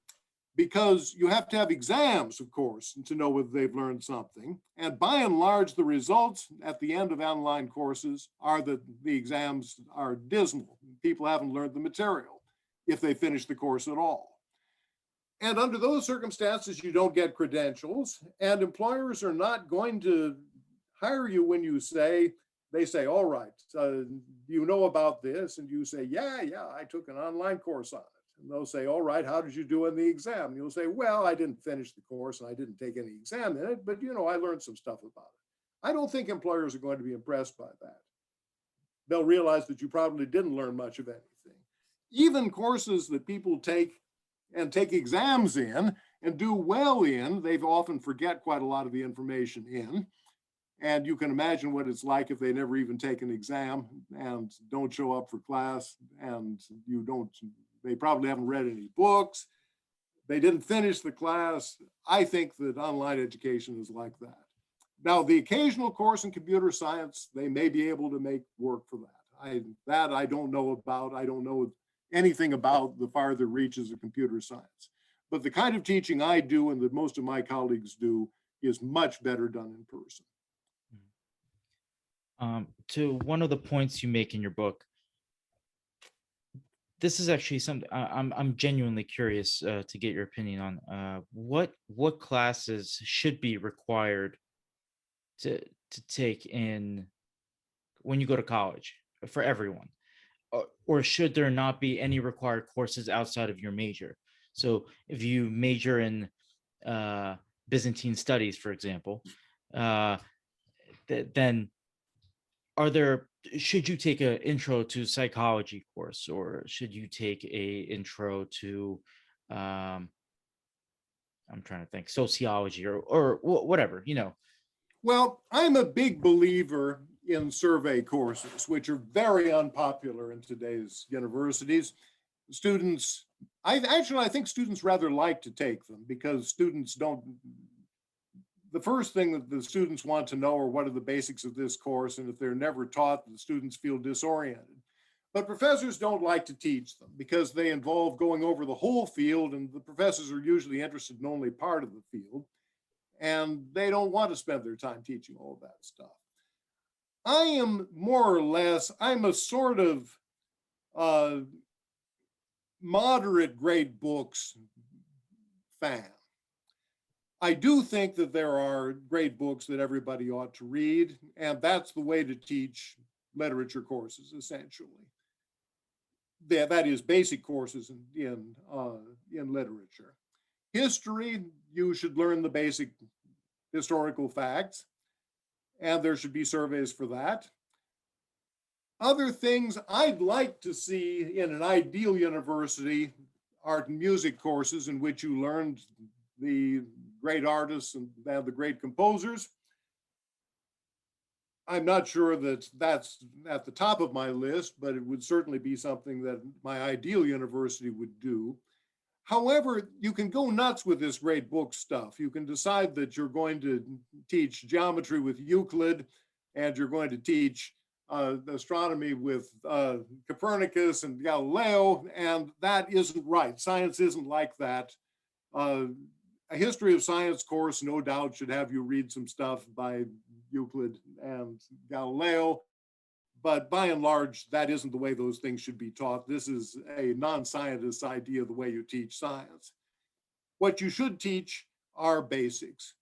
because you have to have exams, of course, to know whether they've learned something. And by and large, the results at the end of online courses are that the exams are dismal. People haven't learned the material if they finish the course at all. And under those circumstances, you don't get credentials, and employers are not going to hire you when they say, all right, you know about this? And you say, yeah, I took an online course on it. And they'll say, all right, how did you do in the exam? And you'll say, well, I didn't finish the course and I didn't take any exam in it, but I learned some stuff about it. I don't think employers are going to be impressed by that. They'll realize that you probably didn't learn much of anything. Even courses that people take exams in and do well in, they often forget quite a lot of the information in. And you can imagine what it's like if they never even take an exam and don't show up for class, and they probably haven't read any books. They didn't finish the class. I think that online education is like that. Now, the occasional course in computer science, they may be able to make work for that. I don't know about. I don't know anything about the farther reaches of computer science. But the kind of teaching I do and that most of my colleagues do is much better done in person. To one of the points you make in your book, this is actually something I'm genuinely curious to get your opinion on. What classes should be required to take in when you go to college for everyone, or should there not be any required courses outside of your major? So if you major in Byzantine studies, for example, then should you take an intro to psychology course, or should you take a intro to I'm trying to think, sociology or whatever, Well, I'm a big believer in survey courses, which are very unpopular in today's universities. I think students rather like to take them because the first thing that the students want to know are what are the basics of this course, and if they're never taught, the students feel disoriented. But professors don't like to teach them because they involve going over the whole field, and the professors are usually interested in only part of the field, and they don't want to spend their time teaching all of that stuff. I'm a sort of moderate grade books fan. I do think that there are great books that everybody ought to read, and that's the way to teach literature courses, essentially. That is basic courses in literature. History, you should learn the basic historical facts, and there should be surveys for that. Other things I'd like to see in an ideal university, art and music courses in which you learned the great artists and the great composers. I'm not sure that that's at the top of my list, but it would certainly be something that my ideal university would do. However, you can go nuts with this great book stuff. You can decide that you're going to teach geometry with Euclid, and you're going to teach astronomy with Copernicus and Galileo, and that isn't right. Science isn't like that. A history of science course, no doubt, should have you read some stuff by Euclid and Galileo, but by and large, that isn't the way those things should be taught. This is a non-scientist idea of the way you teach science. What you should teach are basics.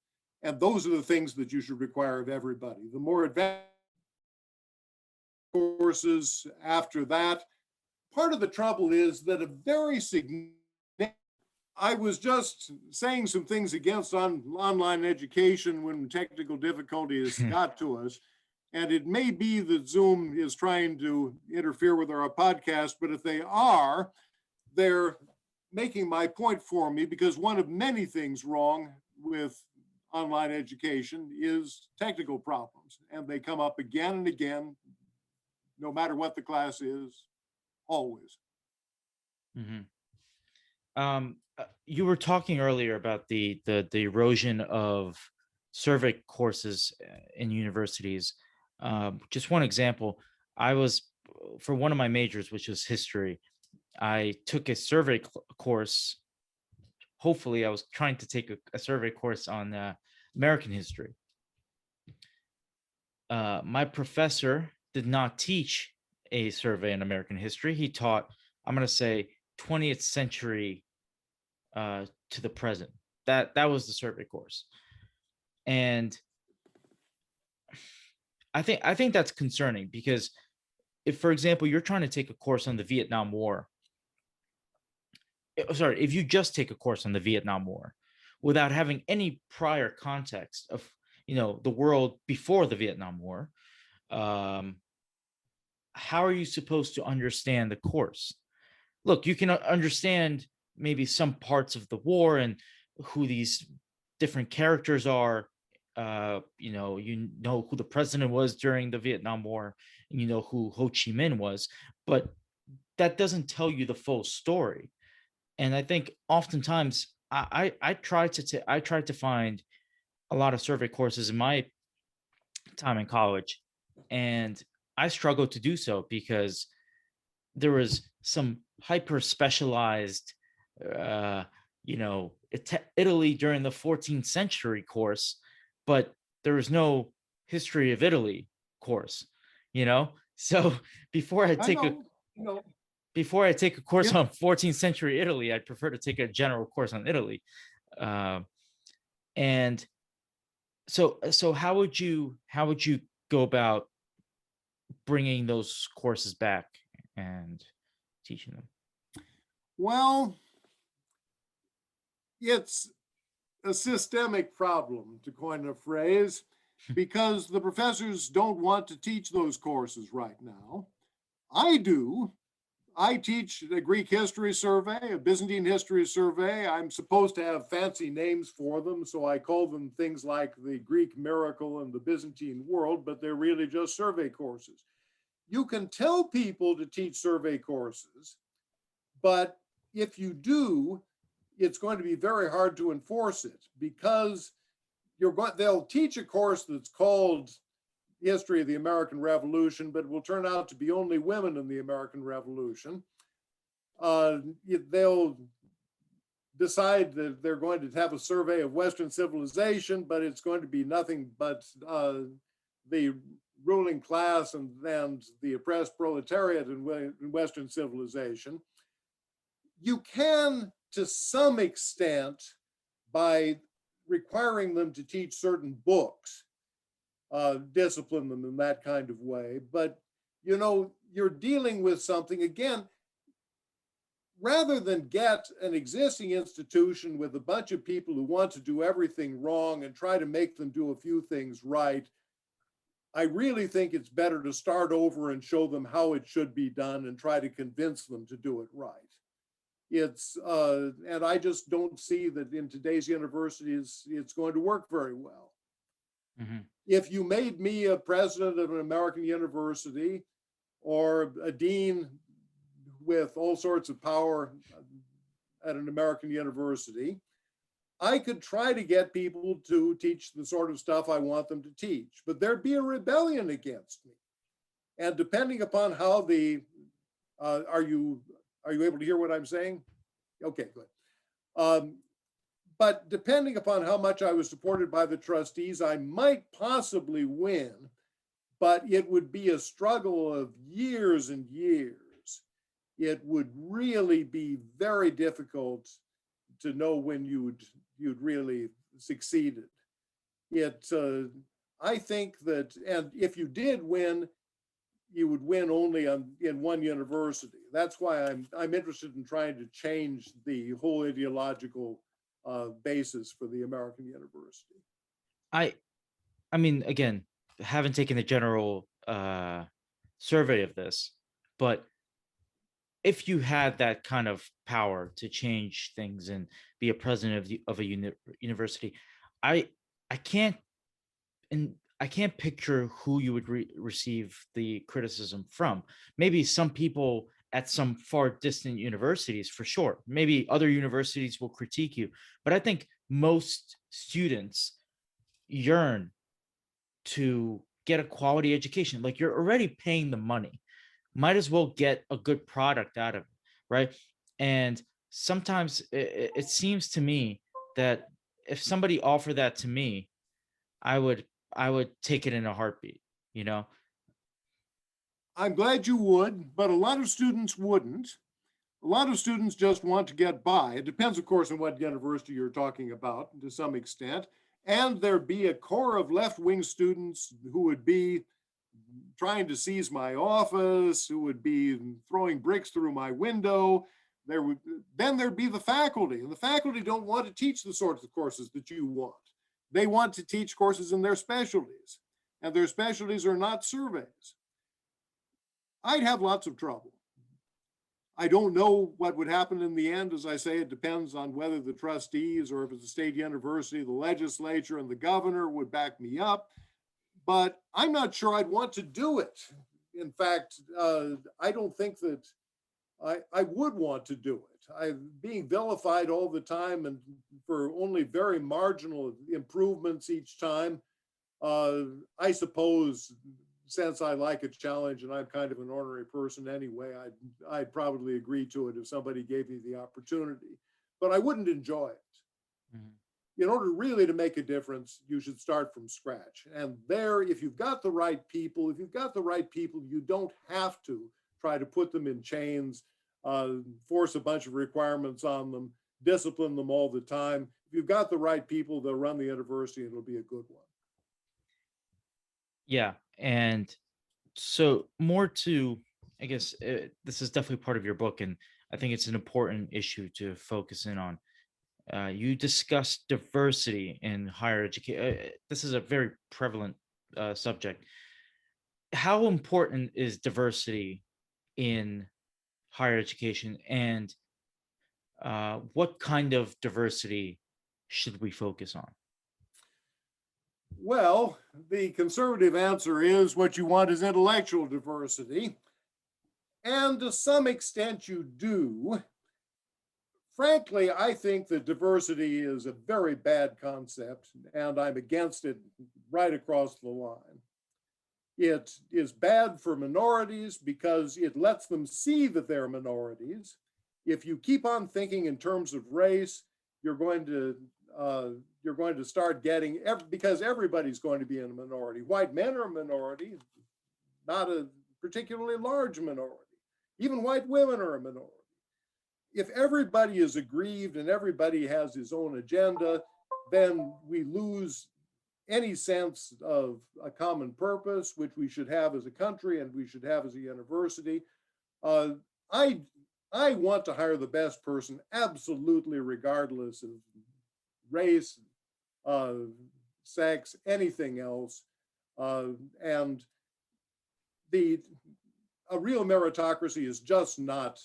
And those are the things that you should require of everybody. The more advanced courses after that, part of the trouble is that a very significant, I was just saying some things against online education when technical difficulties got to us. And it may be that Zoom is trying to interfere with our podcast, but if they are, they're making my point for me, because one of many things wrong with online education is technical problems. And they come up again and again, no matter what the class is, always. Mhm. You were talking earlier about the erosion of survey courses in universities. Just one example, I was for one of my majors, which was history. I took a survey course. Hopefully, I was trying to take a survey course on American history. My professor did not teach a survey in American history. He taught, I'm going to say, 20th century to the present. That was the survey course, and I think that's concerning because if, for example, you're trying to take a course on the Vietnam War, sorry, if you just take a course on the Vietnam War without having any prior context of the world before the Vietnam War, um, how are you supposed to understand the course? Look, you can understand maybe some parts of the war and who these different characters are. You know who the president was during the Vietnam War, and you know who Ho Chi Minh was, but that doesn't tell you the full story. And I think oftentimes I tried to find a lot of survey courses in my time in college, and I struggled to do so because there was some hyper specialized uh Italy during the 14th century course, but there was no history of Italy course, so before i I take a know, you know, before I take a course it, on 14th century Italy, I'd prefer to take a general course on Italy. uh, and so how would you go about bringing those courses back and teaching them? well, it's a systemic problem, to coin a phrase, because the professors don't want to teach those courses right now. I do. I teach a Greek history survey, a Byzantine history survey. I'm supposed to have fancy names for them, so I call them things like the Greek miracle and the Byzantine world, but they're really just survey courses. You can tell people to teach survey courses, but if you do, it's going to be very hard to enforce it, because they'll teach a course that's called History of the American Revolution, but it will turn out to be only women in the American Revolution. They'll decide that they're going to have a survey of Western civilization, but it's going to be nothing but the ruling class and the oppressed proletariat in Western civilization. You can, to some extent, by requiring them to teach certain books, discipline them in that kind of way. But, you're dealing with something, again, rather than get an existing institution with a bunch of people who want to do everything wrong and try to make them do a few things right. I really think it's better to start over and show them how it should be done and try to convince them to do it right. And I just don't see that in today's universities, it's going to work very well. Mhm. If you made me a president of an American university or a dean with all sorts of power at an American university, I could try to get people to teach the sort of stuff I want them to teach, but there'd be a rebellion against me. And depending upon how are you able to hear what I'm saying? Okay, good. But depending upon how much I was supported by the trustees, I might possibly win, but it would be a struggle of years and years. It would really be very difficult to know when you'd really succeeded. It, I think that, and if you did win, you would win only in one university. That's why I'm interested in trying to change the whole ideological basis for the American university. I I mean, again, haven't taken the general survey of this, but if you had that kind of power to change things and be a president of a university, I I can't and I can't picture who you would receive the criticism from. Maybe some people at some far distant universities, for sure. Maybe other universities will critique you, but I think most students yearn to get a quality education. Like, you're already paying the money, might as well get a good product out of it, right? And sometimes it seems to me that if somebody offered that to me, I would I would take it in a heartbeat, you know? I'm glad you would, but a lot of students wouldn't. A lot of students just want to get by. It depends, of course, on what university you're talking about to some extent. And there'd be a core of left wing students who would be trying to seize my office, who would be throwing bricks through my window. There would then there'd be the faculty, and the faculty don't want to teach the sorts of courses that you want. They want to teach courses in their specialties, and their specialties are not surveys. I'd have lots of trouble. I don't know what would happen in the end. As I say, it depends on whether the trustees, or if it's a state university, the legislature and the governor would back me up. But I'm not sure I'd want to do it. In fact, I don't think that I would want to do it. I'm being vilified all the time and for only very marginal improvements each time. I suppose, since I like a challenge and I'm kind of an ornery person anyway, I'd probably agree to it if somebody gave me the opportunity, but I wouldn't enjoy it. Mhm. In order really to make a difference, you should start from scratch. And there, if you've got the right people, you don't have to try to put them in chains, force a bunch of requirements on them, discipline them all the time. If you've got the right people, they'll run the university and it'll be a good one. Yeah, and so more to, I guess, this is definitely part of your book, and I think it's an important issue to focus in on. You discuss diversity in higher education. This is a very prevalent subject. How important is diversity in higher education, and what kind of diversity should we focus on? Well, the conservative answer is what you want is intellectual diversity. And to some extent, you do. Frankly, I think that diversity is a very bad concept, and I'm against it right across the line. It is bad for minorities because it lets them see that they're minorities. If you keep on thinking in terms of race, you're going to start getting, because everybody's going to be in a minority. White men are a minority, not a particularly large minority. Even white women are a minority. If everybody is aggrieved and everybody has his own agenda, then we lose any sense of a common purpose, which we should have as a country and we should have as a university. Uh, I I want to hire the best person, absolutely, regardless of race, uh, sex, anything else, and the a real meritocracy is just not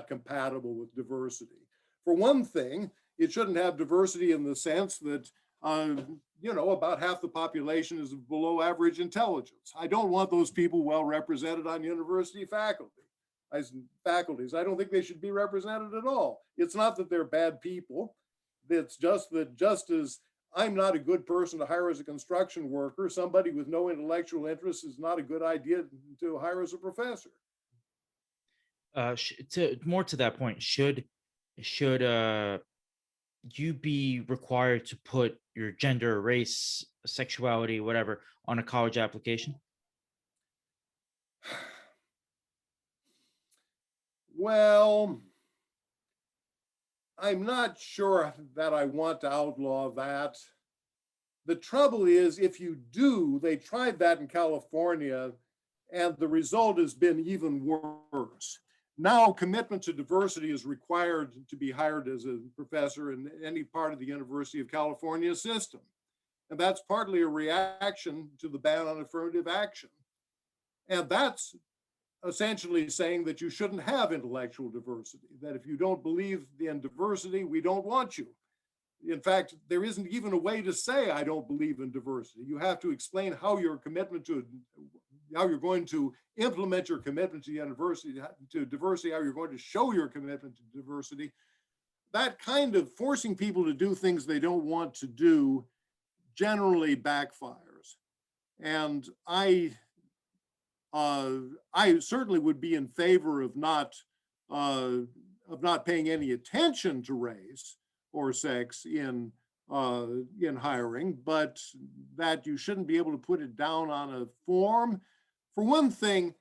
compatible with diversity. For one thing, it shouldn't have diversity in the sense that about half the population is below average intelligence. I don't want those people well represented on university faculties. I don't think they should be represented at all. It's not that they're bad people. It's just that, just as I'm not a good person to hire as a construction worker, somebody with no intellectual interest is not a good idea to hire as a professor. To more to that point, should you be required to put your gender, race, sexuality, whatever, on a college application? Well, I'm not sure that I want to outlaw that. The trouble is, if you do, they tried that in California, and the result has been even worse. Now, commitment to diversity is required to be hired as a professor in any part of the University of California system. And that's partly a reaction to the ban on affirmative action. And that's essentially saying that you shouldn't have intellectual diversity, that if you don't believe in diversity, we don't want you. In fact, there isn't even a way to say, I don't believe in diversity. You have to explain how your commitment to, how you're going to implement your commitment to university, to diversity, how you're going to show your commitment to diversity. That kind of forcing people to do things they don't want to do generally backfires. And I certainly would be in favor of not paying any attention to race or sex in hiring, but that you shouldn't be able to put it down on a form. For one thing,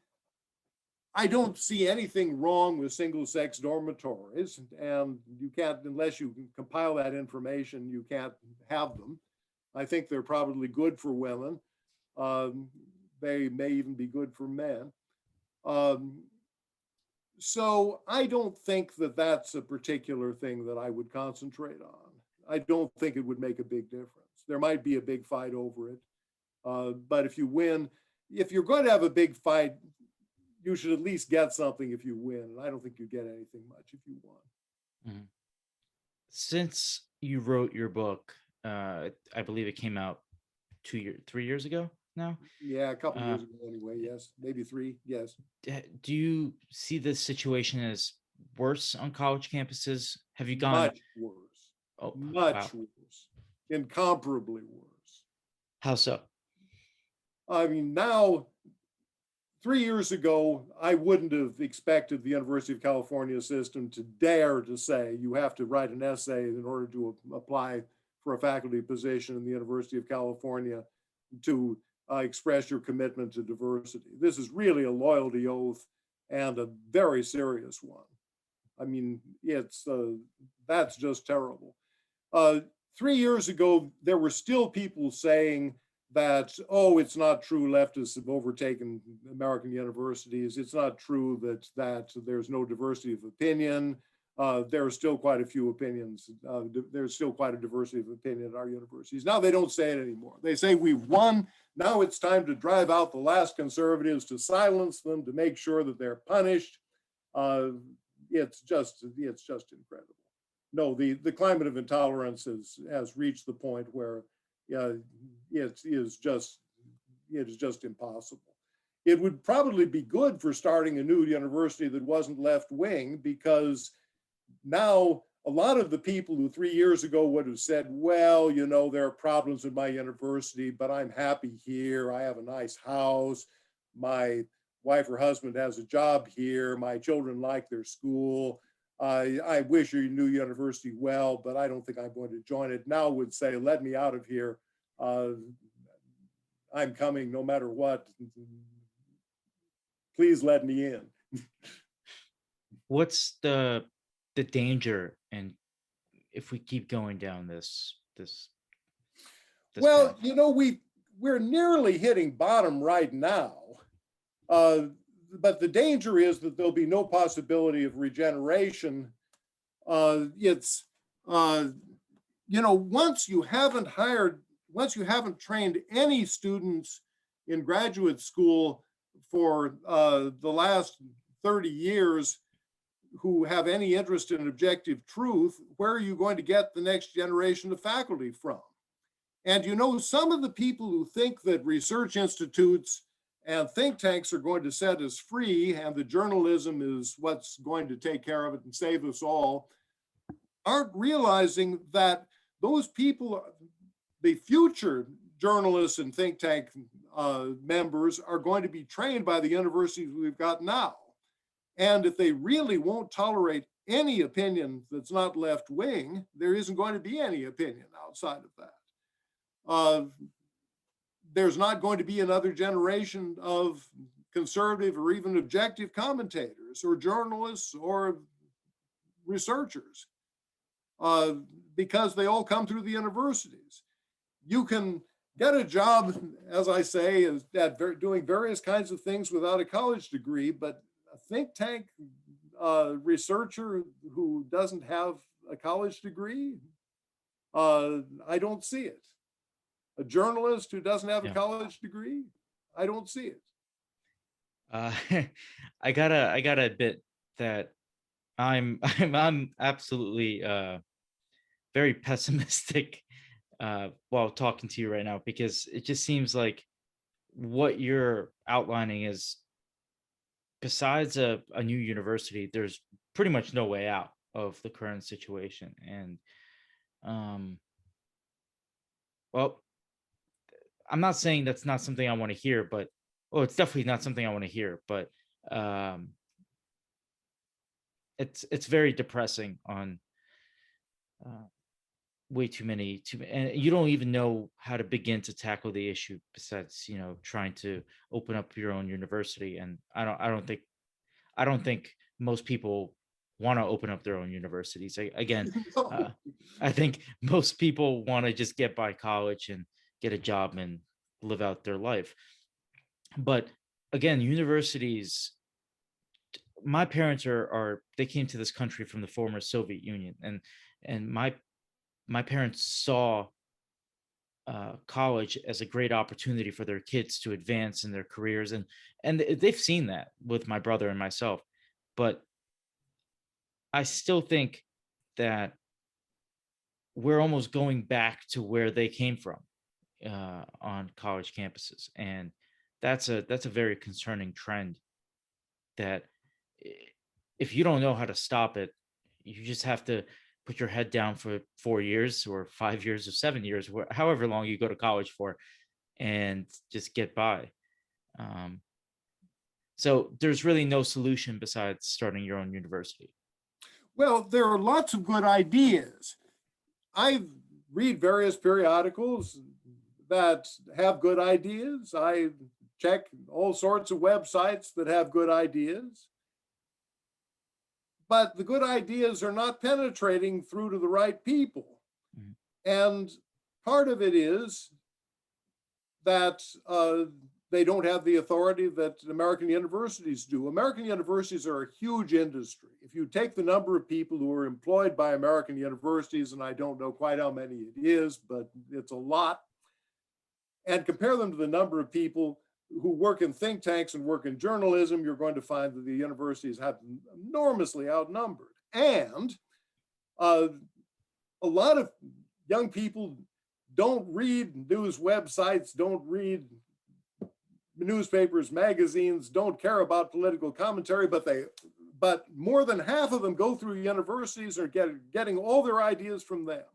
I don't see anything wrong with single-sex dormitories, and you can't, unless you compile that information, you can't have them. I think they're probably good for women. They may even be good for men. So I don't think that that's a particular thing that I would concentrate on. I don't think it would make a big difference. There might be a big fight over it, but if you win, if you're going to have a big fight, you should at least get something if you win. And I don't think you get anything much if you won. Mhm. Since you wrote your book, I believe it came out 3 years ago now. Yeah, a couple Uh, years ago anyway. Yes, maybe 3. Yes. do you see the situation as worse on college campuses? Have you gone? Much worse. Oh, wow. Much worse. Incomparably worse. How so? I mean, now, 3 years ago, I wouldn't have expected the University of California system to dare to say you have to write an essay in order to apply for a faculty position in the University of California to express your commitment to diversity. This is really a loyalty oath and a very serious one. I mean, that's just terrible. 3 years ago, there were still people saying that, oh, it's not true leftists have overtaken American universities. It's not true that there's no diversity of opinion. There are still quite a few opinions. There's still quite a diversity of opinion at our universities. Now they don't say it anymore. They say we've won. Now it's time to drive out the last conservatives, to silence them, to make sure that they're punished. It's just incredible. No, the climate of intolerance has reached the point where it is just impossible. It would probably be good for starting a new university that wasn't left wing, because now a lot of the people who 3 years ago would have said, well, you know, there are problems in my university, but I'm happy here. I have a nice house. My wife or husband has a job here. My children like their school. I wish your new university well, but I don't think I'm going to join it. Now would say, let me out of here. I'm coming no matter what. Please let me in. What's the danger, and if we keep going down this Well, path? you know, we're nearly hitting bottom right now. But the danger is that there'll be no possibility of regeneration. It's, you know, once you haven't trained any students in graduate school for the last 30 years who have any interest in objective truth, where are you going to get the next generation of faculty from? And you know, some of the people who think that research institutes and think tanks are going to set us free and the journalism is what's going to take care of it and save us all, aren't realizing that those people, the future journalists and think tank members, are going to be trained by the universities we've got now. And if they really won't tolerate any opinion that's not left wing, there isn't going to be any opinion outside of that. There's not going to be another generation of conservative or even objective commentators or journalists or researchers because they all come through the universities. you can get a job, as I say, doing various kinds of things without a college degree, but a think tank researcher who doesn't have a college degree, I don't see it. A journalist who doesn't have a Yeah. college degree, I don't see it. Uh, I gotta admit that I'm absolutely very pessimistic while talking to you right now, because it just seems like what you're outlining is, besides a new university, there's pretty much no way out of the current situation. And um well, I'm not saying that's not something I want to hear, but oh, it's definitely not something I want to hear, but um it's very depressing on uh, way too, and you don't even know how to begin to tackle the issue, besides, trying to open up your own university. And I don't think most people want to open up their own universities. Again, uh, No. I think most people want to just get by college and get a job and live out their life. But again, universities, my parents are they came to this country from the former Soviet Union, and my parents saw college as a great opportunity for their kids to advance in their careers, and they've seen that with my brother and myself. But I still think that we're almost going back to where they came from on college campuses, and that's a very concerning trend. That i- if you don't know how to stop it, you just have to put your head down for 4 years or 5 years or 7 years, however long you go to college for, and just get by. Um, so there's really no solution besides starting your own university. Well, there are lots of good ideas. I read various periodicals that have good ideas. I check all sorts of websites that have good ideas. But the good ideas are not penetrating through to the right people. Mhm. And part of it is that they don't have the authority that American universities do. American universities are a huge industry. If you take the number of people who are employed by American universities, and I don't know quite how many it is, but it's a lot, and compare them to the number of people who work in think tanks and work in journalism, you're going to find that the universities have enormously outnumbered. And uh, a lot of young people don't read news websites, don't read newspapers, magazines, don't care about political commentary, but more than half of them go through universities or getting all their ideas from them.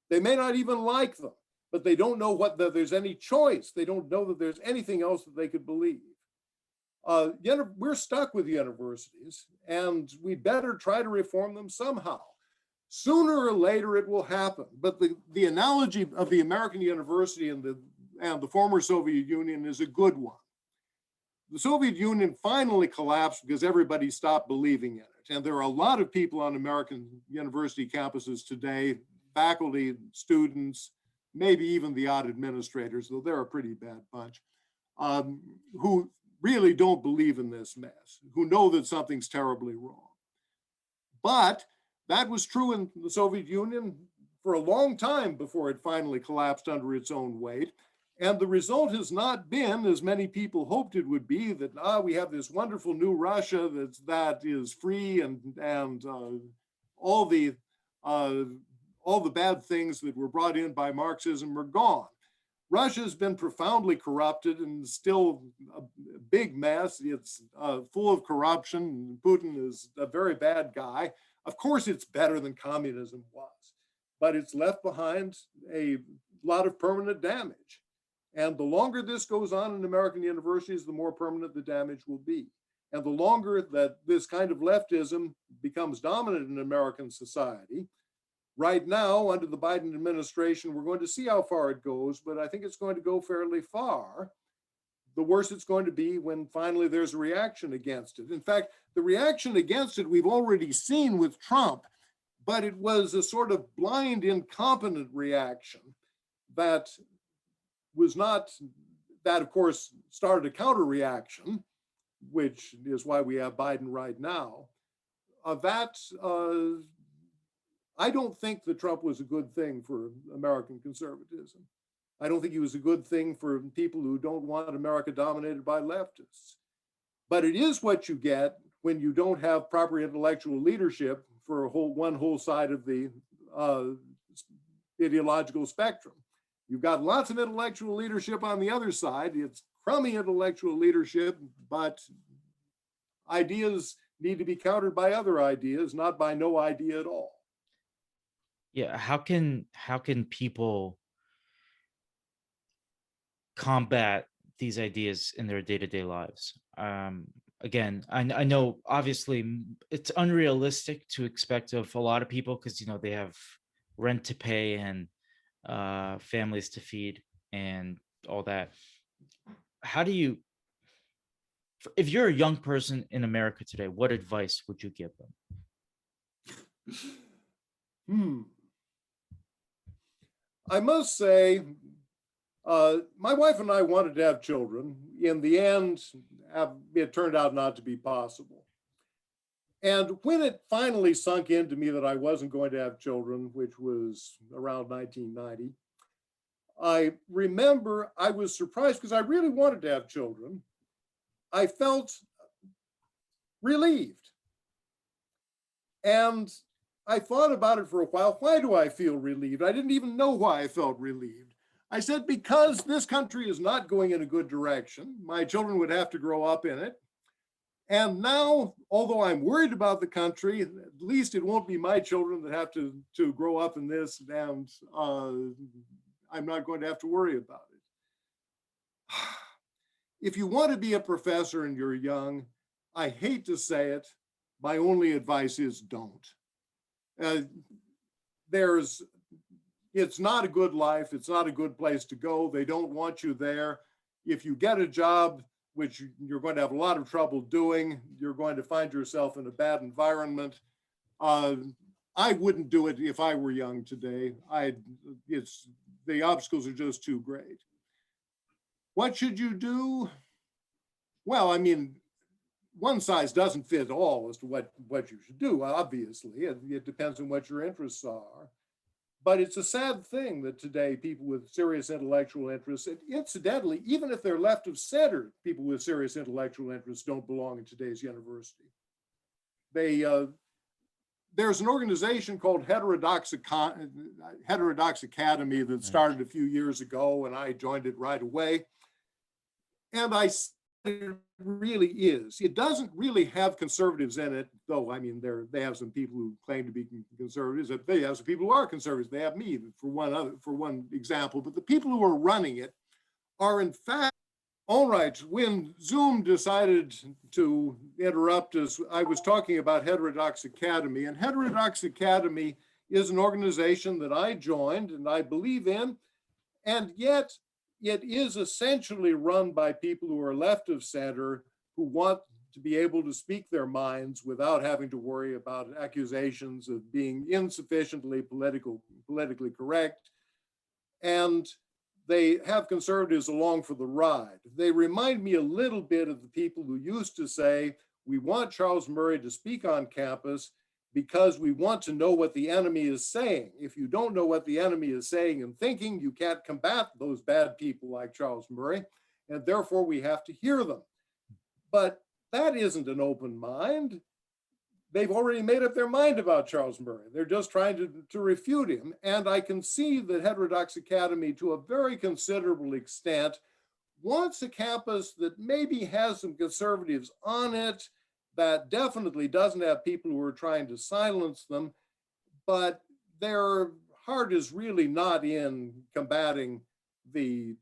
They may not even like them, but they don't know that there's any choice. They don't know that there's anything else that they could believe. We're stuck with universities, and we better try to reform them somehow. Sooner or later, it will happen. But the analogy of the American university and the former Soviet Union is a good one. The Soviet Union finally collapsed because everybody stopped believing in it. And there are a lot of people on American university campuses today, faculty, students, maybe even the odd administrators, though they're a pretty bad bunch, who really don't believe in this mess, who know that something's terribly wrong. But that was true in the Soviet Union for a long time before it finally collapsed under its own weight. And the result has not been, as many people hoped it would be, that we have this wonderful new Russia that is free and all the bad things that were brought in by Marxism are gone. Russia's been profoundly corrupted and still a big mess. It's full of corruption. Putin is a very bad guy. Of course, it's better than communism was, but it's left behind a lot of permanent damage. And the longer this goes on in American universities, the more permanent the damage will be. And the longer that this kind of leftism becomes dominant in American society, right now, under the Biden administration, we're going to see how far it goes, but I think it's going to go fairly far. The worse it's going to be when finally there's a reaction against it. In fact, the reaction against it we've already seen with Trump, but it was a sort of blind, incompetent reaction that was not, that of course started a counter reaction, which is why we have Biden right now. I don't think that Trump was a good thing for American conservatism. I don't think he was a good thing for people who don't want America dominated by leftists. But it is what you get when you don't have proper intellectual leadership for one whole side of the ideological spectrum. You've got lots of intellectual leadership on the other side. It's crummy intellectual leadership, but ideas need to be countered by other ideas, not by no idea at all. Yeah, how can people combat these ideas in their day-to-day lives? Again, I know obviously it's unrealistic to expect of a lot of people because they have rent to pay and families to feed and all that. How do you, if you're a young person in America today, what advice would you give them? I must say, my wife and I wanted to have children. In the end, it turned out not to be possible. And when it finally sunk into me that I wasn't going to have children, which was around 1990, I remember I was surprised because I really wanted to have children. I felt relieved. And I thought about it for a while. Why do I feel relieved? I didn't even know why I felt relieved. I said, because this country is not going in a good direction. My children would have to grow up in it. And now, although I'm worried about the country, at least it won't be my children that have to grow up in this, and I'm not going to have to worry about it. If you want to be a professor and you're young, I hate to say it, my only advice is don't. It's not a good life. It's not a good place to go. They don't want you there. If you get a job, which you're going to have a lot of trouble doing, you're going to find yourself in a bad environment. I wouldn't do it if I were young today. The obstacles are just too great. What should you do? Well, I mean, one size doesn't fit all as to what you should do, obviously. It depends on what your interests are. But it's a sad thing that today people with serious intellectual interests, and incidentally, even if they're left of center, people with serious intellectual interests don't belong in today's university. There's an organization called Heterodox Academy that started a few years ago, and I joined it right away. And it really is. It doesn't really have conservatives in it, though. I mean, they have some people who claim to be conservatives. They have some people who are conservatives. They have me for one example. But the people who are running it are, in fact, all right. When Zoom decided to interrupt us, I was talking about Heterodox Academy, and Heterodox Academy is an organization that I joined and I believe in, and yet it is essentially run by people who are left of center, who want to be able to speak their minds without having to worry about accusations of being insufficiently politically correct. And they have conservatives along for the ride. They remind me a little bit of the people who used to say, we want Charles Murray to speak on campus because we want to know what the enemy is saying. If you don't know what the enemy is saying and thinking, you can't combat those bad people like Charles Murray, and therefore we have to hear them. But that isn't an open mind. They've already made up their mind about Charles Murray. They're just trying to refute him. And I can see that Heterodox Academy, to a very considerable extent, wants a campus that maybe has some conservatives on it, that definitely doesn't have people who are trying to silence them, but their heart is really not in combating the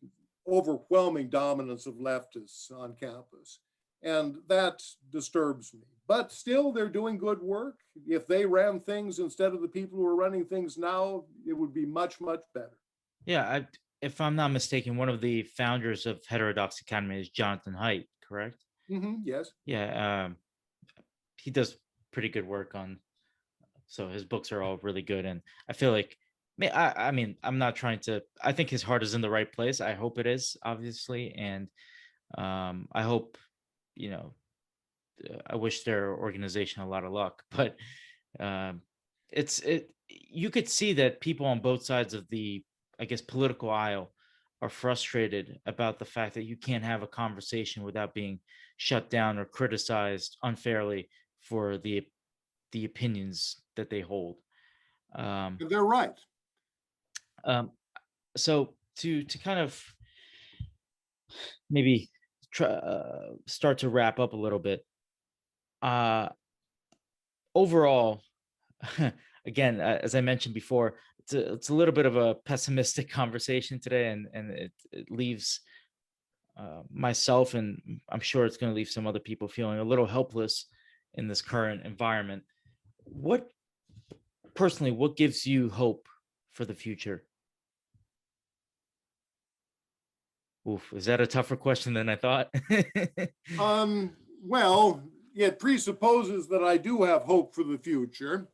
overwhelming dominance of leftists on campus. And that disturbs me. But still, they're doing good work. If they ran things instead of the people who are running things now, it would be much, much better. Yeah, if I'm not mistaken, one of the founders of Heterodox Academy is Jonathan Haidt, correct? Yes. Yeah, he does pretty good work on. So his books are all really good, and I feel like I mean, I'm not trying to. I think his heart is in the right place. I hope it is, obviously, and I hope, you know, I wish their organization a lot of luck. But um, it. You could see that people on both sides of the, I guess, political aisle are frustrated about the fact that you can't have a conversation without being shut down or criticized unfairly for the opinions that they hold. Um, And they're right. um, so to kind of maybe start to wrap up a little bit. Uh, Overall, again, as I mentioned before, it's a little bit of a pessimistic conversation today, and it leaves myself, and I'm sure it's going to leave some other people feeling a little helpless in this current environment. What personally, what gives you hope for the future? Oof, is that a tougher question than I thought? Well, it presupposes that I do have hope for the future.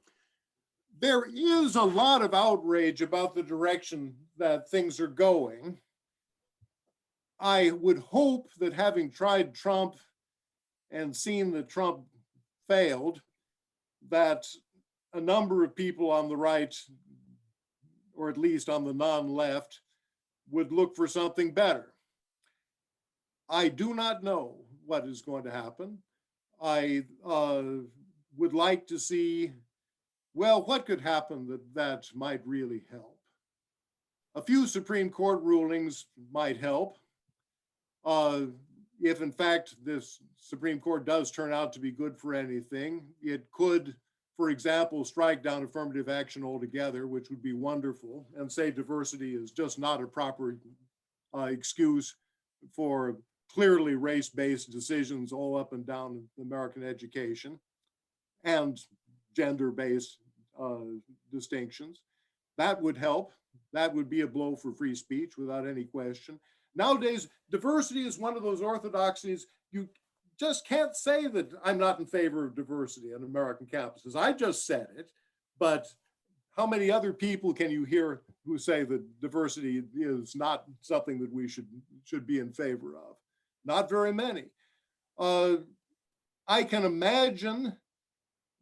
There is a lot of outrage about the direction that things are going. I would hope that, having tried Trump and seen that Trump failed, that a number of people on the right, or at least on the non-left, would look for something better. I do not know what is going to happen. I would like to see, well, what could happen that might really help. A few Supreme Court rulings might help. If in fact this Supreme Court does turn out to be good for anything, it could, for example, strike down affirmative action altogether, which would be wonderful, and say diversity is just not a proper excuse for clearly race-based decisions all up and down American education and gender-based distinctions. That would help. That would be a blow for free speech without any question. Nowadays, diversity is one of those orthodoxies. You just can't say that I'm not in favor of diversity on American campuses. I just said it, but how many other people can you hear who say that diversity is not something that we should be in favor of? Not very many. I can imagine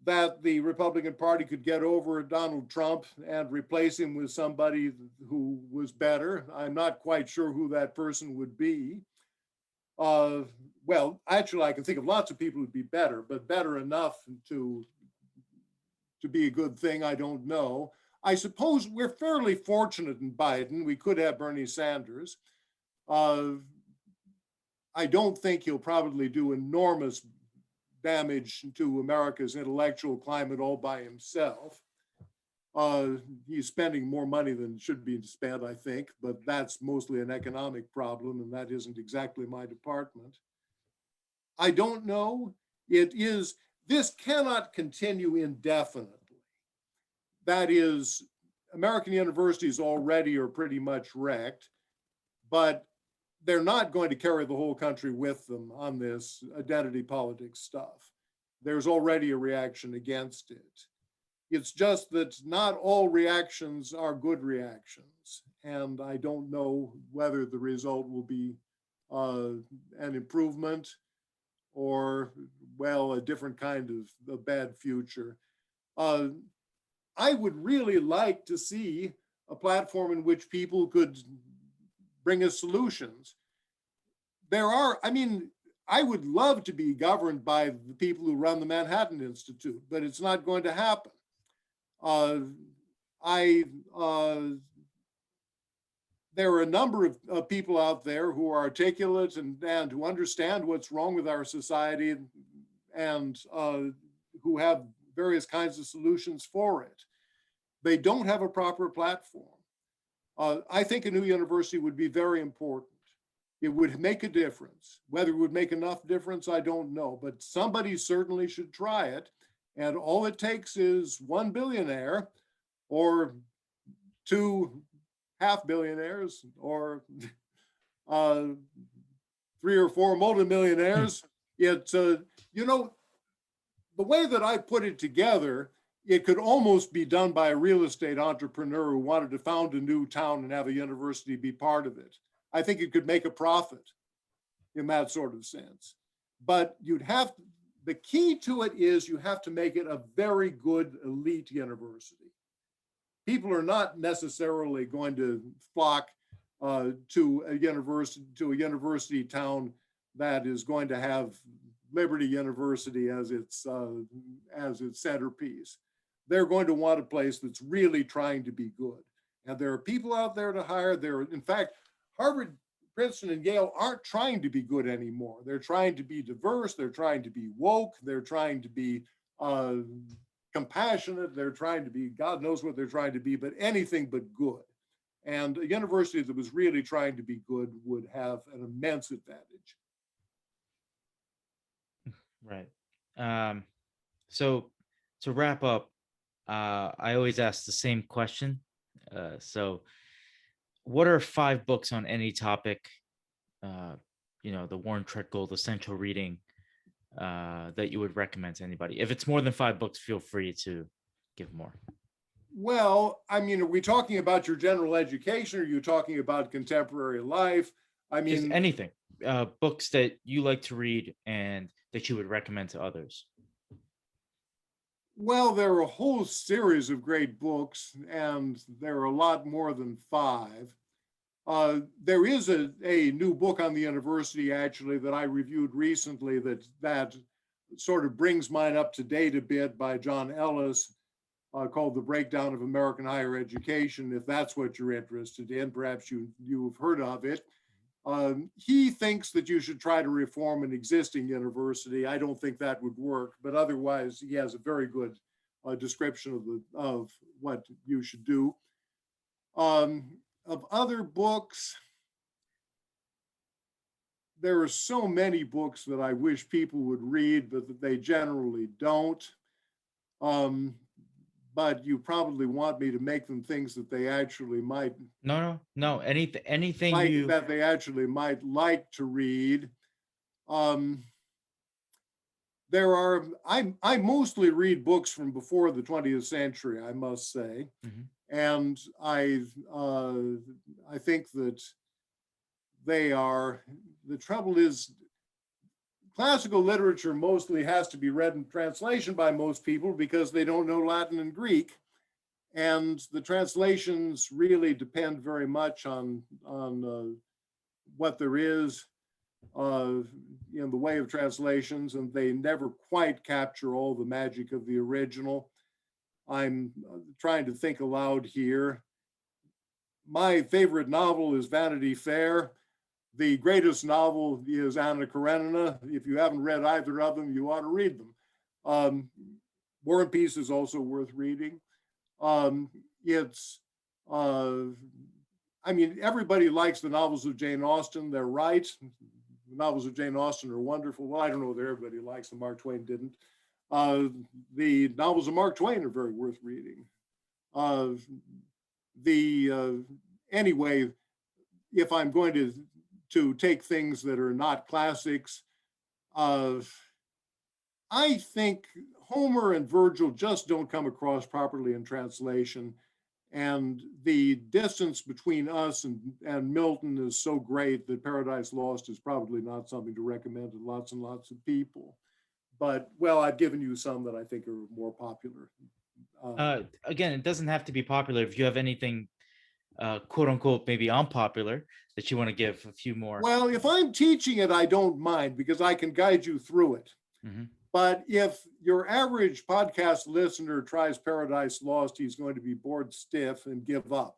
that the Republican Party could get over Donald Trump and replace him with somebody who was better. I'm not quite sure who that person would be. Well, actually, I can think of lots of people who'd be better, but better enough to be a good thing, I don't know. I suppose we're fairly fortunate in Biden. We could have Bernie Sanders. I don't think he'll probably do enormous damage to America's intellectual climate all by himself. He's spending more money than should be spent, I think, but that's mostly an economic problem, and that isn't exactly my department. I don't know. This cannot continue indefinitely. That is, American universities already are pretty much wrecked, but they're not going to carry the whole country with them on this identity politics stuff. There's already a reaction against it. It's just that not all reactions are good reactions. And I don't know whether the result will be an improvement or, well, a different kind of a bad future. I would really like to see a platform in which people could bring us solutions. I would love to be governed by the people who run the Manhattan Institute, but it's not going to happen. There are a number of people out there who are articulate and who understand what's wrong with our society and who have various kinds of solutions for it. They don't have a proper platform. I think a new university would be very important. It would make a difference. Whether it would make enough difference, I don't know, but somebody certainly should try it. And all it takes is one billionaire or two half-billionaires or 3 or 4 multimillionaires. It's, the way that I put it together it could almost be done by a real estate entrepreneur who wanted to found a new town and have a university be part of it. I think it could make a profit in that sort of sense. But the key to it is you have to make it a very good elite university. People are not necessarily going to flock to a university town that is going to have Liberty University as its centerpiece. They're going to want a place that's really trying to be good. And there are people out there to hire. In fact, Harvard, Princeton, and Yale aren't trying to be good anymore. They're trying to be diverse. They're trying to be woke. They're trying to be compassionate. They're trying to be, God knows what they're trying to be, but anything but good. And a university that was really trying to be good would have an immense advantage. Right. So to wrap up, I always ask the same question. So what are 5 books on any topic, the Warren Treadgold essential reading, that you would recommend to anybody? If it's more than 5 books, feel free to give more. Well, I mean, are we talking about your general education? Or are you talking about contemporary life? I mean, just anything, books that you like to read and that you would recommend to others. Well, there are a whole series of great books, and there are a lot more than 5. There is a new book on the university, actually, that I reviewed recently that sort of brings mine up to date a bit, by John Ellis, called The Breakdown of American Higher Education. If that's what you're interested in, perhaps you've heard of it. He thinks that you should try to reform an existing university. I don't think that would work, but otherwise he has a very good description of what you should do. Of other books, there are so many books that I wish people would read, but that they generally don't. But you probably want me to make them things that they actually might. No. Anything That they actually might like to read. I mostly read books from before the 20th century, I must say. Mm-hmm. And I think that the trouble is, classical literature mostly has to be read in translation by most people because they don't know Latin and Greek. And the translations really depend very much on what there is in the way of translations, and they never quite capture all the magic of the original. I'm trying to think aloud here. My favorite novel is Vanity Fair. The greatest novel is Anna Karenina. If you haven't read either of them, you ought to read them. War and Peace is also worth reading. Everybody likes the novels of Jane Austen. They're right. The novels of Jane Austen are wonderful. Well, I don't know whether everybody likes them. Mark Twain didn't. The novels of Mark Twain are very worth reading. Anyway, if I'm going to take things that are not classics, I think Homer and Virgil just don't come across properly in translation. And the distance between us and Milton is so great that Paradise Lost is probably not something to recommend to lots and lots of people. But, well, I've given you some that I think are more popular. Again, it doesn't have to be popular. If you have anything, quote unquote, maybe unpopular that you want to give a few more. Well, if I'm teaching it, I don't mind because I can guide you through it. Mm-hmm. But if your average podcast listener tries Paradise Lost, he's going to be bored stiff and give up.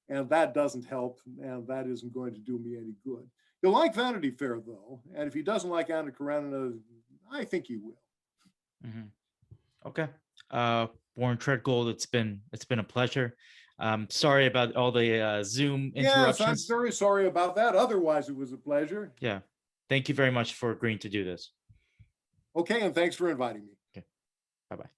And that doesn't help, and that isn't going to do me any good. He'll like Vanity Fair, though. And if he doesn't like Anna Karenina, I think he will. Mm-hmm. Okay. Warren Treadgold, it's been a pleasure. Sorry about all the Zoom interruptions. Yes, I'm very sorry about that. Otherwise, it was a pleasure. Yeah. Thank you very much for agreeing to do this. Okay, and thanks for inviting me. Okay. Bye-bye.